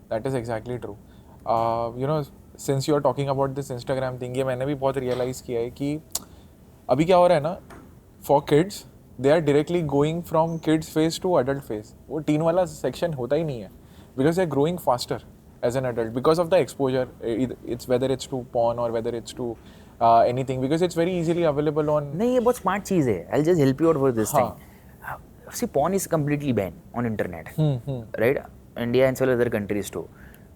That is exactly true. Since you are talking about this Instagram thing, ये मैंने भी बहुत realize किया है कि अभी क्या हो रहा है ना, for kids, they are directly going from kids phase to adult phase. वो teen वाला section होता ही नहीं है, because they are growing faster as an adult because of the exposure. It's whether it's to porn or whether it's to anything, because it's very easily available on. नहीं, ये बहुत स्मार्ट चीज़ है. I'll just help you out for this thing. See, porn is completely banned on internet, right? India and several other countries too.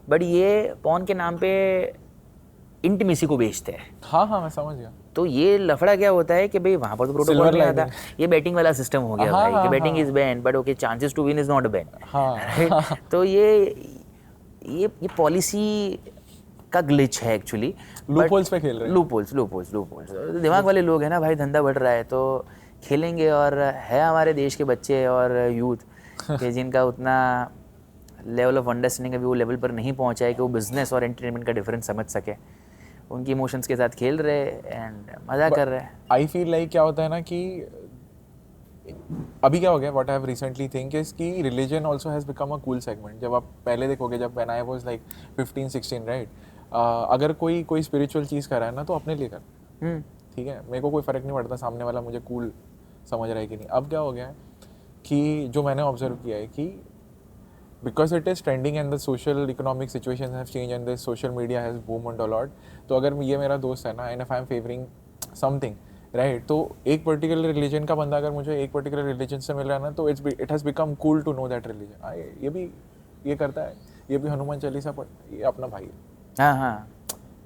But ये porn के नाम पे इंटीमेसी को बेचते हैं. हाँ मैं समझ गया. तो ये लफड़ा क्या होता है कि भाई वहाँ पर तो प्रोटोकॉल नहीं आता, ये बैटिंग वाला सिस्टम हो गया भाई कि betting is ban but okay chances to win is not ban. तो ये पॉलिसी का ग्लिच है एक्चुअली. लूपहोल्स पे खेल रहे हैं. लूपहोल्स दिमाग वाले लोग हैं ना भाई, धंधा बढ़ रहा है तो खेलेंगे. और है हमारे देश के बच्चे और यूथ कि जिनका उतना लेवल ऑफ अंडरस्टैंडिंग अभी वो लेवल पर नहीं पहुंचा है कि वो बिजनेस और एंटरटेनमेंट का डिफरेंस समझ सके. उनकी इमोशंस के साथ खेल रहे एंड मज़ा कर रहे हैं. आई फील लाइक क्या होता है ना कि अभी क्या हो गया, what I have recently think is कि religion also has become a cool segment. जब आप पहले देखोगे, जब when I was like 15-16, right, अगर कोई स्पिरिचुअल चीज़ कर रहा है ना तो अपने लिए कर, ठीक है, मेरे को कोई फ़र्क नहीं पड़ता सामने वाला मुझे कूल समझ रहा है कि नहीं. अब क्या हो गया है कि जो मैंने ऑब्जर्व किया है कि because it is trending and the social economic situation have change and the social media has boomed a lot. तो अगर ये मेरा दोस्त है ना and if I am favouring something, right, तो एक पर्टिकुलर रिलीजन का बंदा अगर मुझे एक पर्टिकुलर रिलीजन से मिल रहा है ना तो it has become cool to know that religion. ये भी ये करता है, ये भी हनुमान चालीसा पढ़, ये अपना भाई है. हाँ,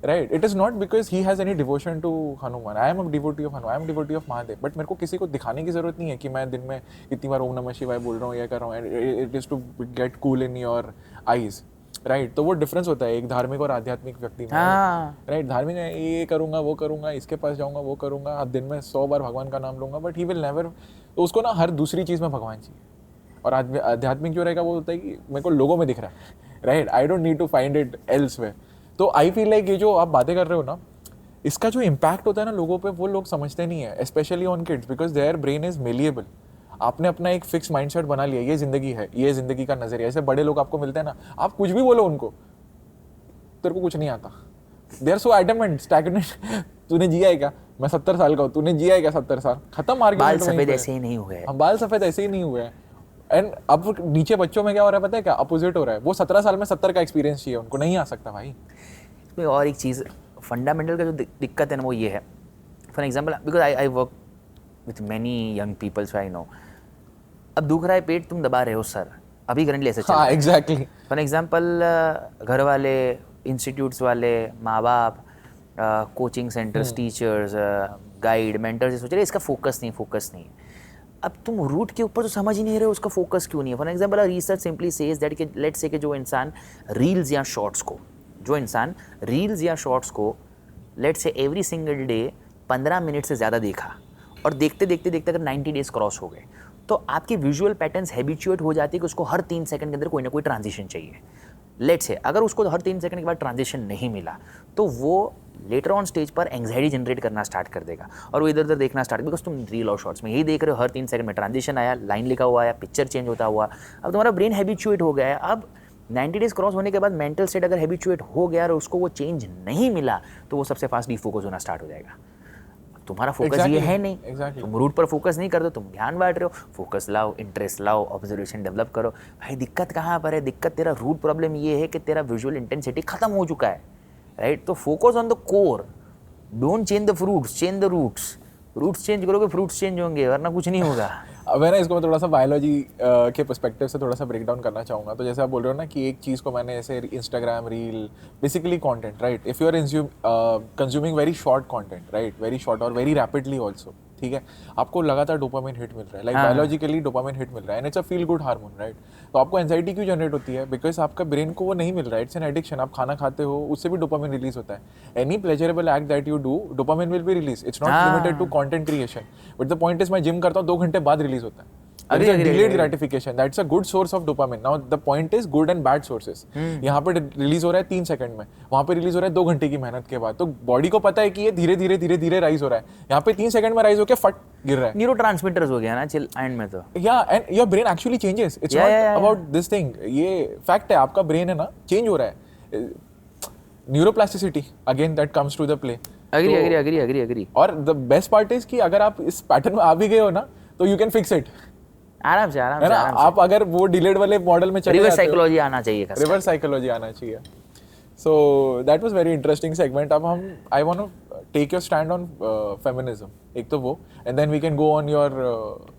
right. It is not because he has any devotion to Hanuman. I am a devotee of Hanuman, I am devotee of Mahadev. But मेरे को किसी को दिखाने की जरूरत नहीं है कि मैं दिन में इतनी बार ओम नमः शिवाय बोल रहा हूँ, ये कर रहा हूँ. It is to get cool in your eyes, right. तो वो डिफरेंस होता है एक धार्मिक और आध्यात्मिक व्यक्ति में, राइट. धार्मिक है ये करूँगा वो करूँगा, इसके पास जाऊँगा वो करूँगा, दिन में 100 बार भगवान का नाम लूँगा, बट ही विल नेवर. तो उसको ना हर दूसरी चीज़ में भगवान चाहिए. और आध्यात्मिक जो रहेगा वो होता है कि मेरे को लोगों में दिख रहा है, right. I don't need to find it elsewhere. तो आई फील लाइक ये जो आप बातें कर रहे हो ना, इसका जो इम्पैक्ट होता है ना लोगों पे, वो लोग समझते नहीं है, specially on kids, because their brain is malleable. आपने अपना एक फिक्स माइंडसेट बना लिया, ये जिंदगी है, ये जिंदगी का नजरिया. ऐसे बड़े लोग आपको मिलते हैं ना, आप कुछ भी बोलो उनको, तेरे को कुछ नहीं आता. They are so adamant, stagnant. तूने जिया है क्या? मैं 70 साल का हूँ. तूने जिया है क्या 70 साल? खत्म आर्गुमेंट. बाल सफेद ऐसे ही नहीं हुए हैं. हम बाल सफेद ऐसे ही नहीं हुए हैं. एंड अब नीचे बच्चों में क्या हो रहा है पता है क्या? अपोजिट हो रहा है. वो 17 साल में 70 का एक्सपीरियंस चाहिए उनको, नहीं आ सकता भाई. इसमें और एक चीज़ फंडामेंटल का जो दिक्कत है ना वो ये है. For example, because I work with many young people, so I know. अब दुख रहा है पेट, तुम दबा रहे हो सर, अभी करंटली ऐसा चल रहा है. एग्जैक्टली. फॉर एग्जाम्पल, घर वाले, इंस्टीट्यूट्स वाले, माँ बाप, coaching centres, teachers, guide, mentors सोच रहे इसका फोकस नहीं. अब तुम रूट के ऊपर तो समझ ही नहीं रहे हो उसका फोकस क्यों नहीं है. For example, research simply says that कि लेट्स से कि जो इंसान रील्स या शॉर्ट्स को let's say every single day 15 minute से ज़्यादा देखा, और देखते अगर 90 डेज क्रॉस हो गए, तो आपके विजुअल पैटर्न्स हैबिचुएट हो जाती है कि उसको हर 3 सेकंड के अंदर कोई ना कोई ट्रांजिशन चाहिए. लेट्स से अगर उसको हर 3 सेकंड के बाद ट्रांजिशन नहीं मिला, तो वो लेटर ऑन स्टेज पर एंग्जाइटी जनरेट करना स्टार्ट कर देगा, और वो इधर उधर देखना स्टार्ट, बिकॉज तुम रील और शॉर्ट्स में यही देख रहे हो, हर 3 सेकंड में ट्रांजिशन आया, लाइन लिखा हुआ आया, पिक्चर चेंज होता हुआ. अब तुम्हारा ब्रेन हैबिचुएट हो गया है. अब 90 डेज क्रॉस होने के बाद मेंटल स्टेट अगर हैबिचुएट हो गया और उसको वो चेंज नहीं मिला, तो वो सबसे फास्ट डिफोकस होना स्टार्ट हो जाएगा. तुम्हारा फोकस ये है नहीं. तुम रूट पर फोकस नहीं करते, तुम ध्यान बांट रहे हो. फोकस लाओ, इंटरेस्ट लाओ, ऑब्जर्वेशन डेवलप करो. भाई दिक्कत कहाँ पर है? दिक्कत तेरा रूट प्रॉब्लम ये है कि तेरा विजुअल इंटेंसिटी खत्म हो चुका है, राइट? तो focus on the core, don't change the fruits, change the roots. Roots change करोगे, फ्रूट्स चेंज होंगे, वरना कुछ नहीं होगा. अब है ना, इसको मैं थोड़ा सा बायोलॉजी के पर्सपेक्टिव से थोड़ा सा ब्रेक डाउन करना चाहूँगा. तो जैसे आप बोल रहे हो ना कि एक चीज़ को मैंने ऐसे Instagram reel, basically content, right? If you are consuming very short content, right, very short और वेरी रैपिडली ऑल्सो, ठीक है, आपको लगातार डोपामिन हिट मिल रहा है, लाइक बायोलॉजिकली डोपामिन हिट मिल रहा है, and it's a feel good hormone, right? तो आपको एंजाइटी क्यों जनरेट होती है? बिकॉज आपका ब्रेन को वो नहीं मिल रहा है. It's an addiction. आप खाना खाते हो, उससे भी डोपामिन रिलीज होता है. Any pleasurable act that you do, dopamine will be release. It's not limited to content creation, but the point is, मैं जिम करता हूँ 2 घंटे बाद रिलीज होता है. Delayed gratification. That's a good source of dopamine. Now the point is good and bad sources. यहाँ पे रिलीज हो रहा है 3 सेकंड में, वहाँ पे रिलीज हो रहा है 2 घंटे की मेहनत के बाद. तो बॉडी को पता है कि ये धीरे धीरे राइज हो रहा है. यहाँ पे 3 सेकंड में राइज होकर फट गिर रहा है. न्यूरोट्रांसमीटर्स हो गया ना चिल एंड में तो. या and your brain actually changes. It's not about this thing. ये फैक्ट है, आपका ब्रेन है ना चेंज हो रहा है. Neuroplasticity again that comes to the play. Agree. और द बेस्ट पार्ट इज कि अगर आप इस पैटर्न में आ भी गए हो ना, तो यू कैन फिक्स इट आराम से. आप अगर वो डिलेड वाले मॉडल में चले रिवर्स साइकोलॉजी आना चाहिए. रिवर्स साइकोलॉजी आना चाहिए. So that was very interesting segment. अब हम I want to take your stand on feminism, एक तो वो, and then we can go on your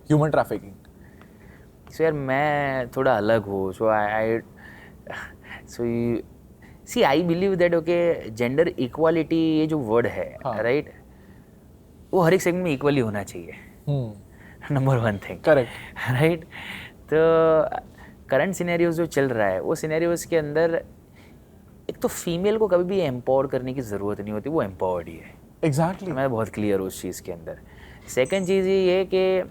human trafficking. So यार मैं थोड़ा अलग हूँ. See I believe that okay, gender equality ये जो वर्ड है, राइट, वो हर एक सेगमेंट में इक्वली होना चाहिए. Number 1 thing, correct, right? तो करंट सिनेरियोज जो चल रहा है, वो सिनेरियोज के अंदर एक तो फीमेल को कभी भी एम्पावर करने की ज़रूरत नहीं होती, वो एम्पावर्ड ही है. एग्जैक्टली. मैं बहुत क्लियर हूँ उस चीज़ के अंदर. सेकंड चीज़ ये है कि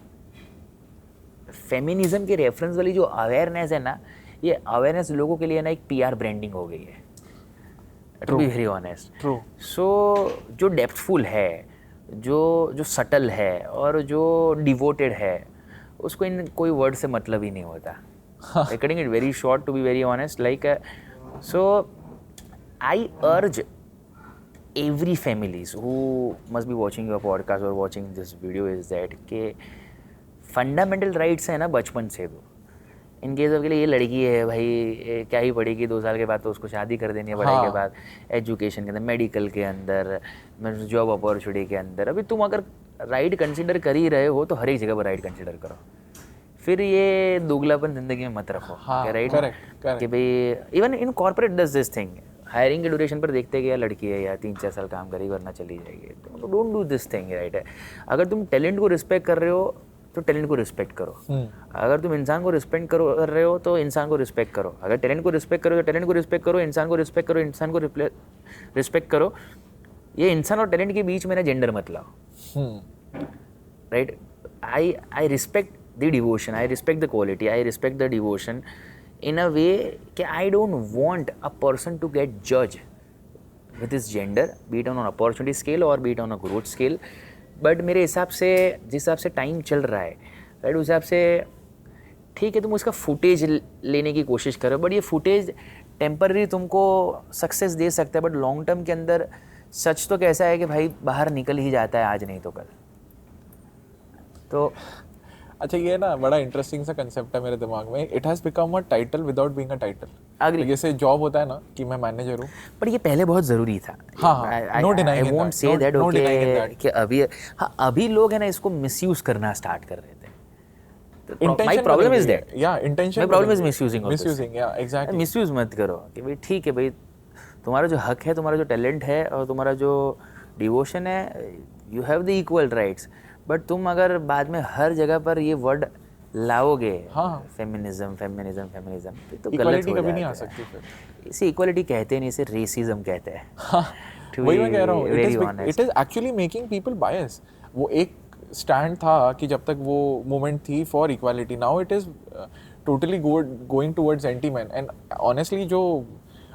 फेमिनिज्म के रेफरेंस वाली जो अवेयरनेस है ना, ये अवेयरनेस लोगों के लिए ना एक PR ब्रांडिंग हो गई है, to be very honest. True. So जो डेप्थफुल है, जो सटल है और जो डिवोटेड है, उसको इन कोई वर्ड से मतलब ही नहीं होता. Cutting it very short, to be very honest, like so I urge every families who must be watching your podcast or watching this video is that कि फंडामेंटल राइट्स है ना बचपन से. तो इन केस ऑफ के लिए ये लड़की है भाई, क्या ही पढ़ेगी 2 साल के बाद, तो उसको शादी कर देनी है पढ़ाई के बाद, एजुकेशन के अंदर, मेडिकल के अंदर, जॉब अपॉर्चुनिटी के अंदर. अभी तुम अगर राइट कंसिडर कर ही रहे हो तो हर एक जगह पर राइट कंसिडर करो. फिर ये दोगलापन जिंदगी में मत रखो, राइट? कि भाई even in corporate does this thing. Hiring के ड्यूरेशन पर देखते कि यार लड़की है यार 3-4 साल काम करेगी वरना चली जाएगी. तो don't do this thing, right है? अगर तुम टैलेंट को रिस्पेक्ट कर रहे हो तो टैलेंट को रिस्पेक्ट करो. अगर तुम इंसान को रिस्पेक्ट कर रहे हो तो इंसान को रिस्पेक्ट करो. अगर टैलेंट को रिस्पेक्ट करो तो टैलेंट को रिस्पेक्ट करो. इंसान को रिस्पेक्ट करो, इंसान को रिस्पेक्ट करो. ये इंसान और टैलेंट के बीच में ना जेंडर मत लाओ, right? I respect the devotion, I respect the quality, I respect the devotion in a way कि I don't want a person to get judged with his gender, be it on an opportunity scale or be it on a growth scale. But मेरे हिसाब से जिस हिसाब से टाइम चल रहा है राइट, उस हिसाब से ठीक है तुम उसका फुटेज लेने की कोशिश करो, बट ये फुटेज टेम्पररी तुमको सक्सेस दे सकता है, बट लॉन्ग टर्म के अंदर सच तो कैसा है कि भाई बाहर निकल ही जाता है आज नहीं तो कल। तो अच्छा ये ना बड़ा इंटरेस्टिंग सा कंसेप्ट है मेरे दिमाग में, it has become a title without being a title. Agree. जैसे जॉब होता है ना कि मैं मैनेजर हूँ, बट ये पहले बहुत ज़रूरी था। हाँ, no denying I won't say that okay कि अभी हाँ अभी लोग है ना इसको मिसयूज करना स्टार्ट कर रहे थे। माय प्रॉब्लम इज दैट, या intention, my problem is misusing या एग्जैक्टली। मिसयूज मत करो कि भाई ठीक है भाई तुम्हारा जो हक है, तुम्हारा जो टैलेंट है और तुम्हारा जो डिवोशन है, you have the equal rights, but तुम अगर बाद में हर जगह पर ये वर्ड लाओगे फेमिनिज्म फेमिनिज्म फेमिनिज्म तो गलत हो कभी नहीं आ जाता सकती फिर। है। इसे इक्वालिटी कहते नहीं, इसे रेसिज्म कहते हैं। वही मैं कह रहा हूँ, it is actually making people bias. वो एक स्टैंड था कि जब तक वो मूवमेंट थी for equality, now it is totally going towards anti man. And honestly जो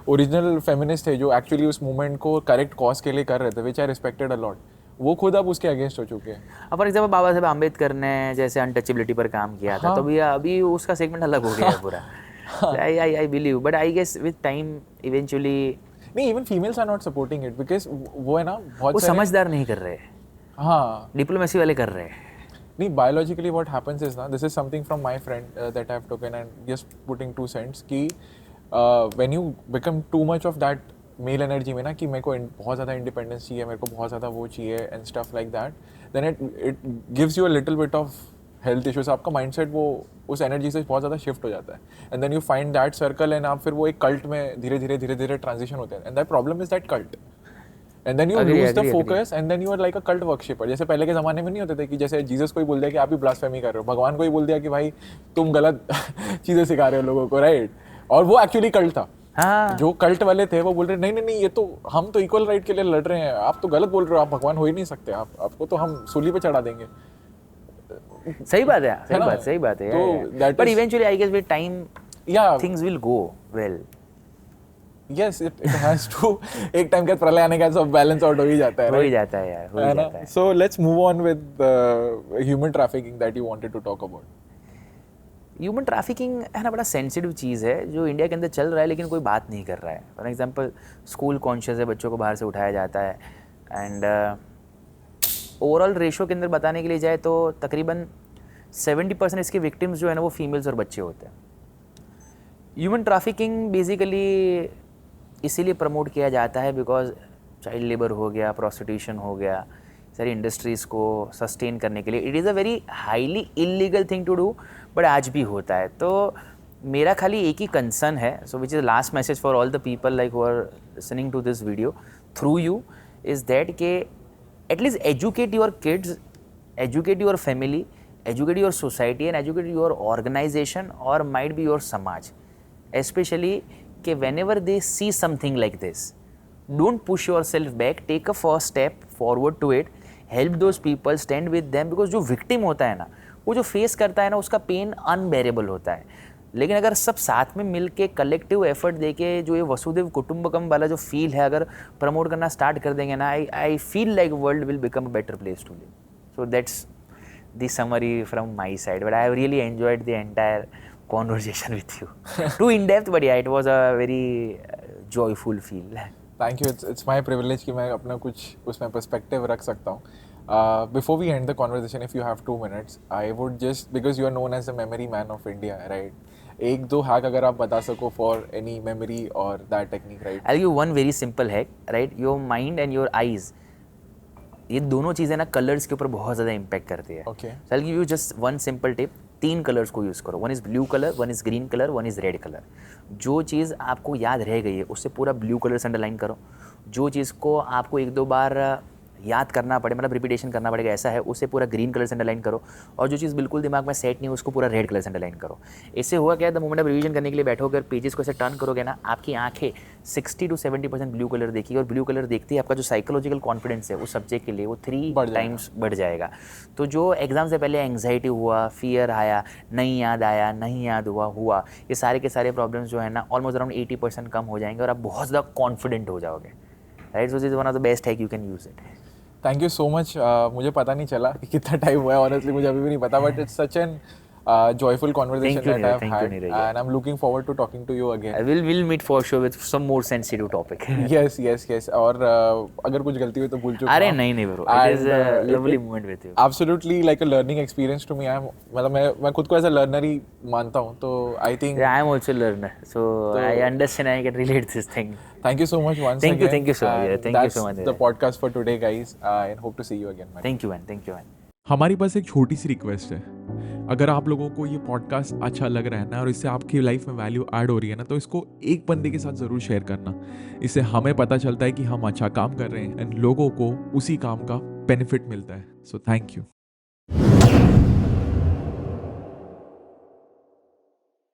ओरिजिनल फेमिनिस्ट थे जो एक्चुअली उस मूवमेंट को करेक्ट कॉज के लिए कर रहे थे, विच आई रिस्पेक्टेड अ लॉट, वो खुद अब उसके अगेंस्ट हो चुके हैं। फॉर एग्जाम्पल बाबा साहब अम्बेडकर ने जैसे अनटचेबिलिटी पर काम किया था, तो अभी उसका सेगमेंट अलग हो गया है पूरा। I believe, but I guess with time eventually नहीं, even females are not supporting it because वो है ना बहुत वो समझदार नहीं कर रहे, हाँ डिप्लोमेसी वाले कर रहे हैं। नहीं, biologically what happens is ना, this is something from my friend that I have taken and just putting 2 cents कि when you become too much of that mail energy में ना कि मेरे को बहुत ज़्यादा इंडिपेंडेंस चाहिए, मेरे को बहुत ज़्यादा वो चाहिए and stuff like that, then it gives you a little bit of health issues. आपका माइंडसेट वो उस एनर्जी से बहुत ज़्यादा शिफ्ट हो जाता है, and then you find that circle and आप फिर वो एक कल्ट में धीरे धीरे ट्रांजिशन होते हैं, and that problem is that cult, and then you lose the focus and then you are like a cult worshipper. जैसे पहले के ज़माने में नहीं होते थे कि जैसे जीसस को ही बोल दिया कि आप भी ब्लास्फेमी कर रहे हो, भगवान को ही बोल दिया कि भाई तुम गलत चीज़ें सिखा रहे हो लोगों को, राइट? और वो एक्चुअली कल्ट था। हाँ। जो कल्ट वाले थे वो बोल रहे नहीं ये तो हम तो इक्वल राइट के लिए लड़ रहे हैं, आप तो गलत बोल रहे हो, आप भगवान हो ही नहीं सकते, आपको तो हम सूली पे चढ़ा देंगे। सही बात है, सही बात है। तो but eventually I guess with time things will go well. Yes, it has to. एक टाइम के प्रलय आने का सब बैलेंस आउट हो ही जाता है, हो ही जाता है यार, हो ही जाता है। So let's move on with human trafficking that you wanted to talk about. Human trafficking है ना बड़ा सेंसिटिव चीज़ है जो इंडिया के अंदर चल रहा है लेकिन कोई बात नहीं कर रहा है। फॉर एग्जांपल स्कूल कॉन्शियस है, बच्चों को बाहर से उठाया जाता है, एंड ओवरऑल रेशो के अंदर बताने के लिए जाए तो तकरीबन 70% इसके विक्टिम्स जो है ना वो फीमेल्स और बच्चे होते हैं। ह्यूमन ट्रैफिकिंग बेसिकली इसीलिए प्रमोट किया जाता है बिकॉज चाइल्ड लेबर हो गया, प्रोस्टिट्यूशन हो गया, सारी इंडस्ट्रीज़ को सस्टेन करने के लिए it is a very highly illegal thing to do, but आज भी होता है। तो मेरा खाली एक ही कंसर्न है, so which is last message for all the people like who are listening to this video through you is that के at least educate your kids, educate your family, educate your society and educate your organisation और माइट बी योर समाज, एस्पेशली कि whenever they see something like this, don't push yourself back, take a first step forward to it, help those people, stand with them, because जो victim होता है ना, वो जो फेस करता है ना, उसका पेन अनबेरेबल होता है। लेकिन अगर सब साथ में मिल के कलेक्टिव एफर्ट दे के जो ये वसुदेव कुटुंबकम वाला जो फील है अगर प्रमोट करना स्टार्ट कर देंगे ना, I feel like world will become a better place to live. So that's the summary from my side, but I have really enjoyed the entire conversation with you. Too in depth, but yeah, it was a very joyful feel. Thank you. It's my privilege कि मैं अपना कुछ उसमें perspective रख सकता हूँ. Before we end the conversation, if you have 2 minutes, I would just, because you are known as the memory man of India, right? एक दो hack अगर आप बता सको for any memory or that technique, right? I'll give you one very simple hack, right? Your mind and your eyes, ये दोनों चीज़ें ना कलर्स के ऊपर बहुत ज़्यादा इम्पैक्ट करती है। Okay. So I'll give you just one simple tip. 3 colours को यूज़ करो, 1 is blue colour, 1 is green colour, 1 is red colour. जो चीज़ आपको याद रह गई है उससे पूरा ब्लू कलर से अंडरलाइन करो, जो चीज़ को आपको 1-2 बार याद करना पड़े, मतलब रिपीटेशन करना पड़ेगा ऐसा है, उसे पूरा ग्रीन कलर से अंडरलाइन करो, और जो चीज़ बिल्कुल दिमाग में सेट नहीं है उसको पूरा रेड कलर से अंडरलाइन करो। इससे हुआ क्या है, द मोमेंट आप रिवीजन करने के लिए बैठोगे और पेजेस को ऐसे टर्न करोगे ना, आपकी आंखें 60 to 70% ब्लू कलर देखिए, और ब्लू कलर देखते ही आपका जो साइकोलॉजिकल कॉन्फिडेंस है उस सब्जेक्ट के लिए वो 3 टाइम्स बढ़ जाएगा। तो जो एग्जाम से पहले एंग्जाइटी हुआ, फियर आया, नहीं याद आया, नहीं याद हुआ, ये सारे के सारे प्रॉब्लम्स जो है ना ऑलमोस्ट अराउंड 80% कम हो जाएंगे और आप बहुत ज़्यादा कॉन्फिडेंट हो जाओगे। right? So this is one of the best hack you can use it. Thank you so much. मुझे पता नहीं चला कि कितना टाइम हुआ है, ऑनेस्टली मुझे अभी भी नहीं पता, but it's such an joyful conversation that I've had, and I'm looking forward to talking to you again. We'll meet for sure with some more sensitive topic. yes. और अगर कुछ गलती हुई तो भूल चुका. अरे नहीं bro. It is a lovely moment with you. Absolutely like a learning experience to me. मतलब मैं खुद को as a learner ही मानता हूँ, तो I think. Yeah, I am also a learner, so I understand. I can relate this thing. Thank you so much once again. Thank you so much. Yeah, thank you so much. That's the podcast for today, guys. And hope to see you again. Thank you, man. हमारी बस एक छोटी सी रिक्वेस्ट है, अगर आप लोगों को ये पॉडकास्ट अच्छा लग रहा है ना और इससे आपकी लाइफ में वैल्यू ऐड हो रही है ना, तो इसको एक बंदे के साथ ज़रूर शेयर करना. इससे हमें पता चलता है कि हम अच्छा काम कर रहे हैं एंड लोगों को उसी काम का बेनिफिट मिलता है. So thank you.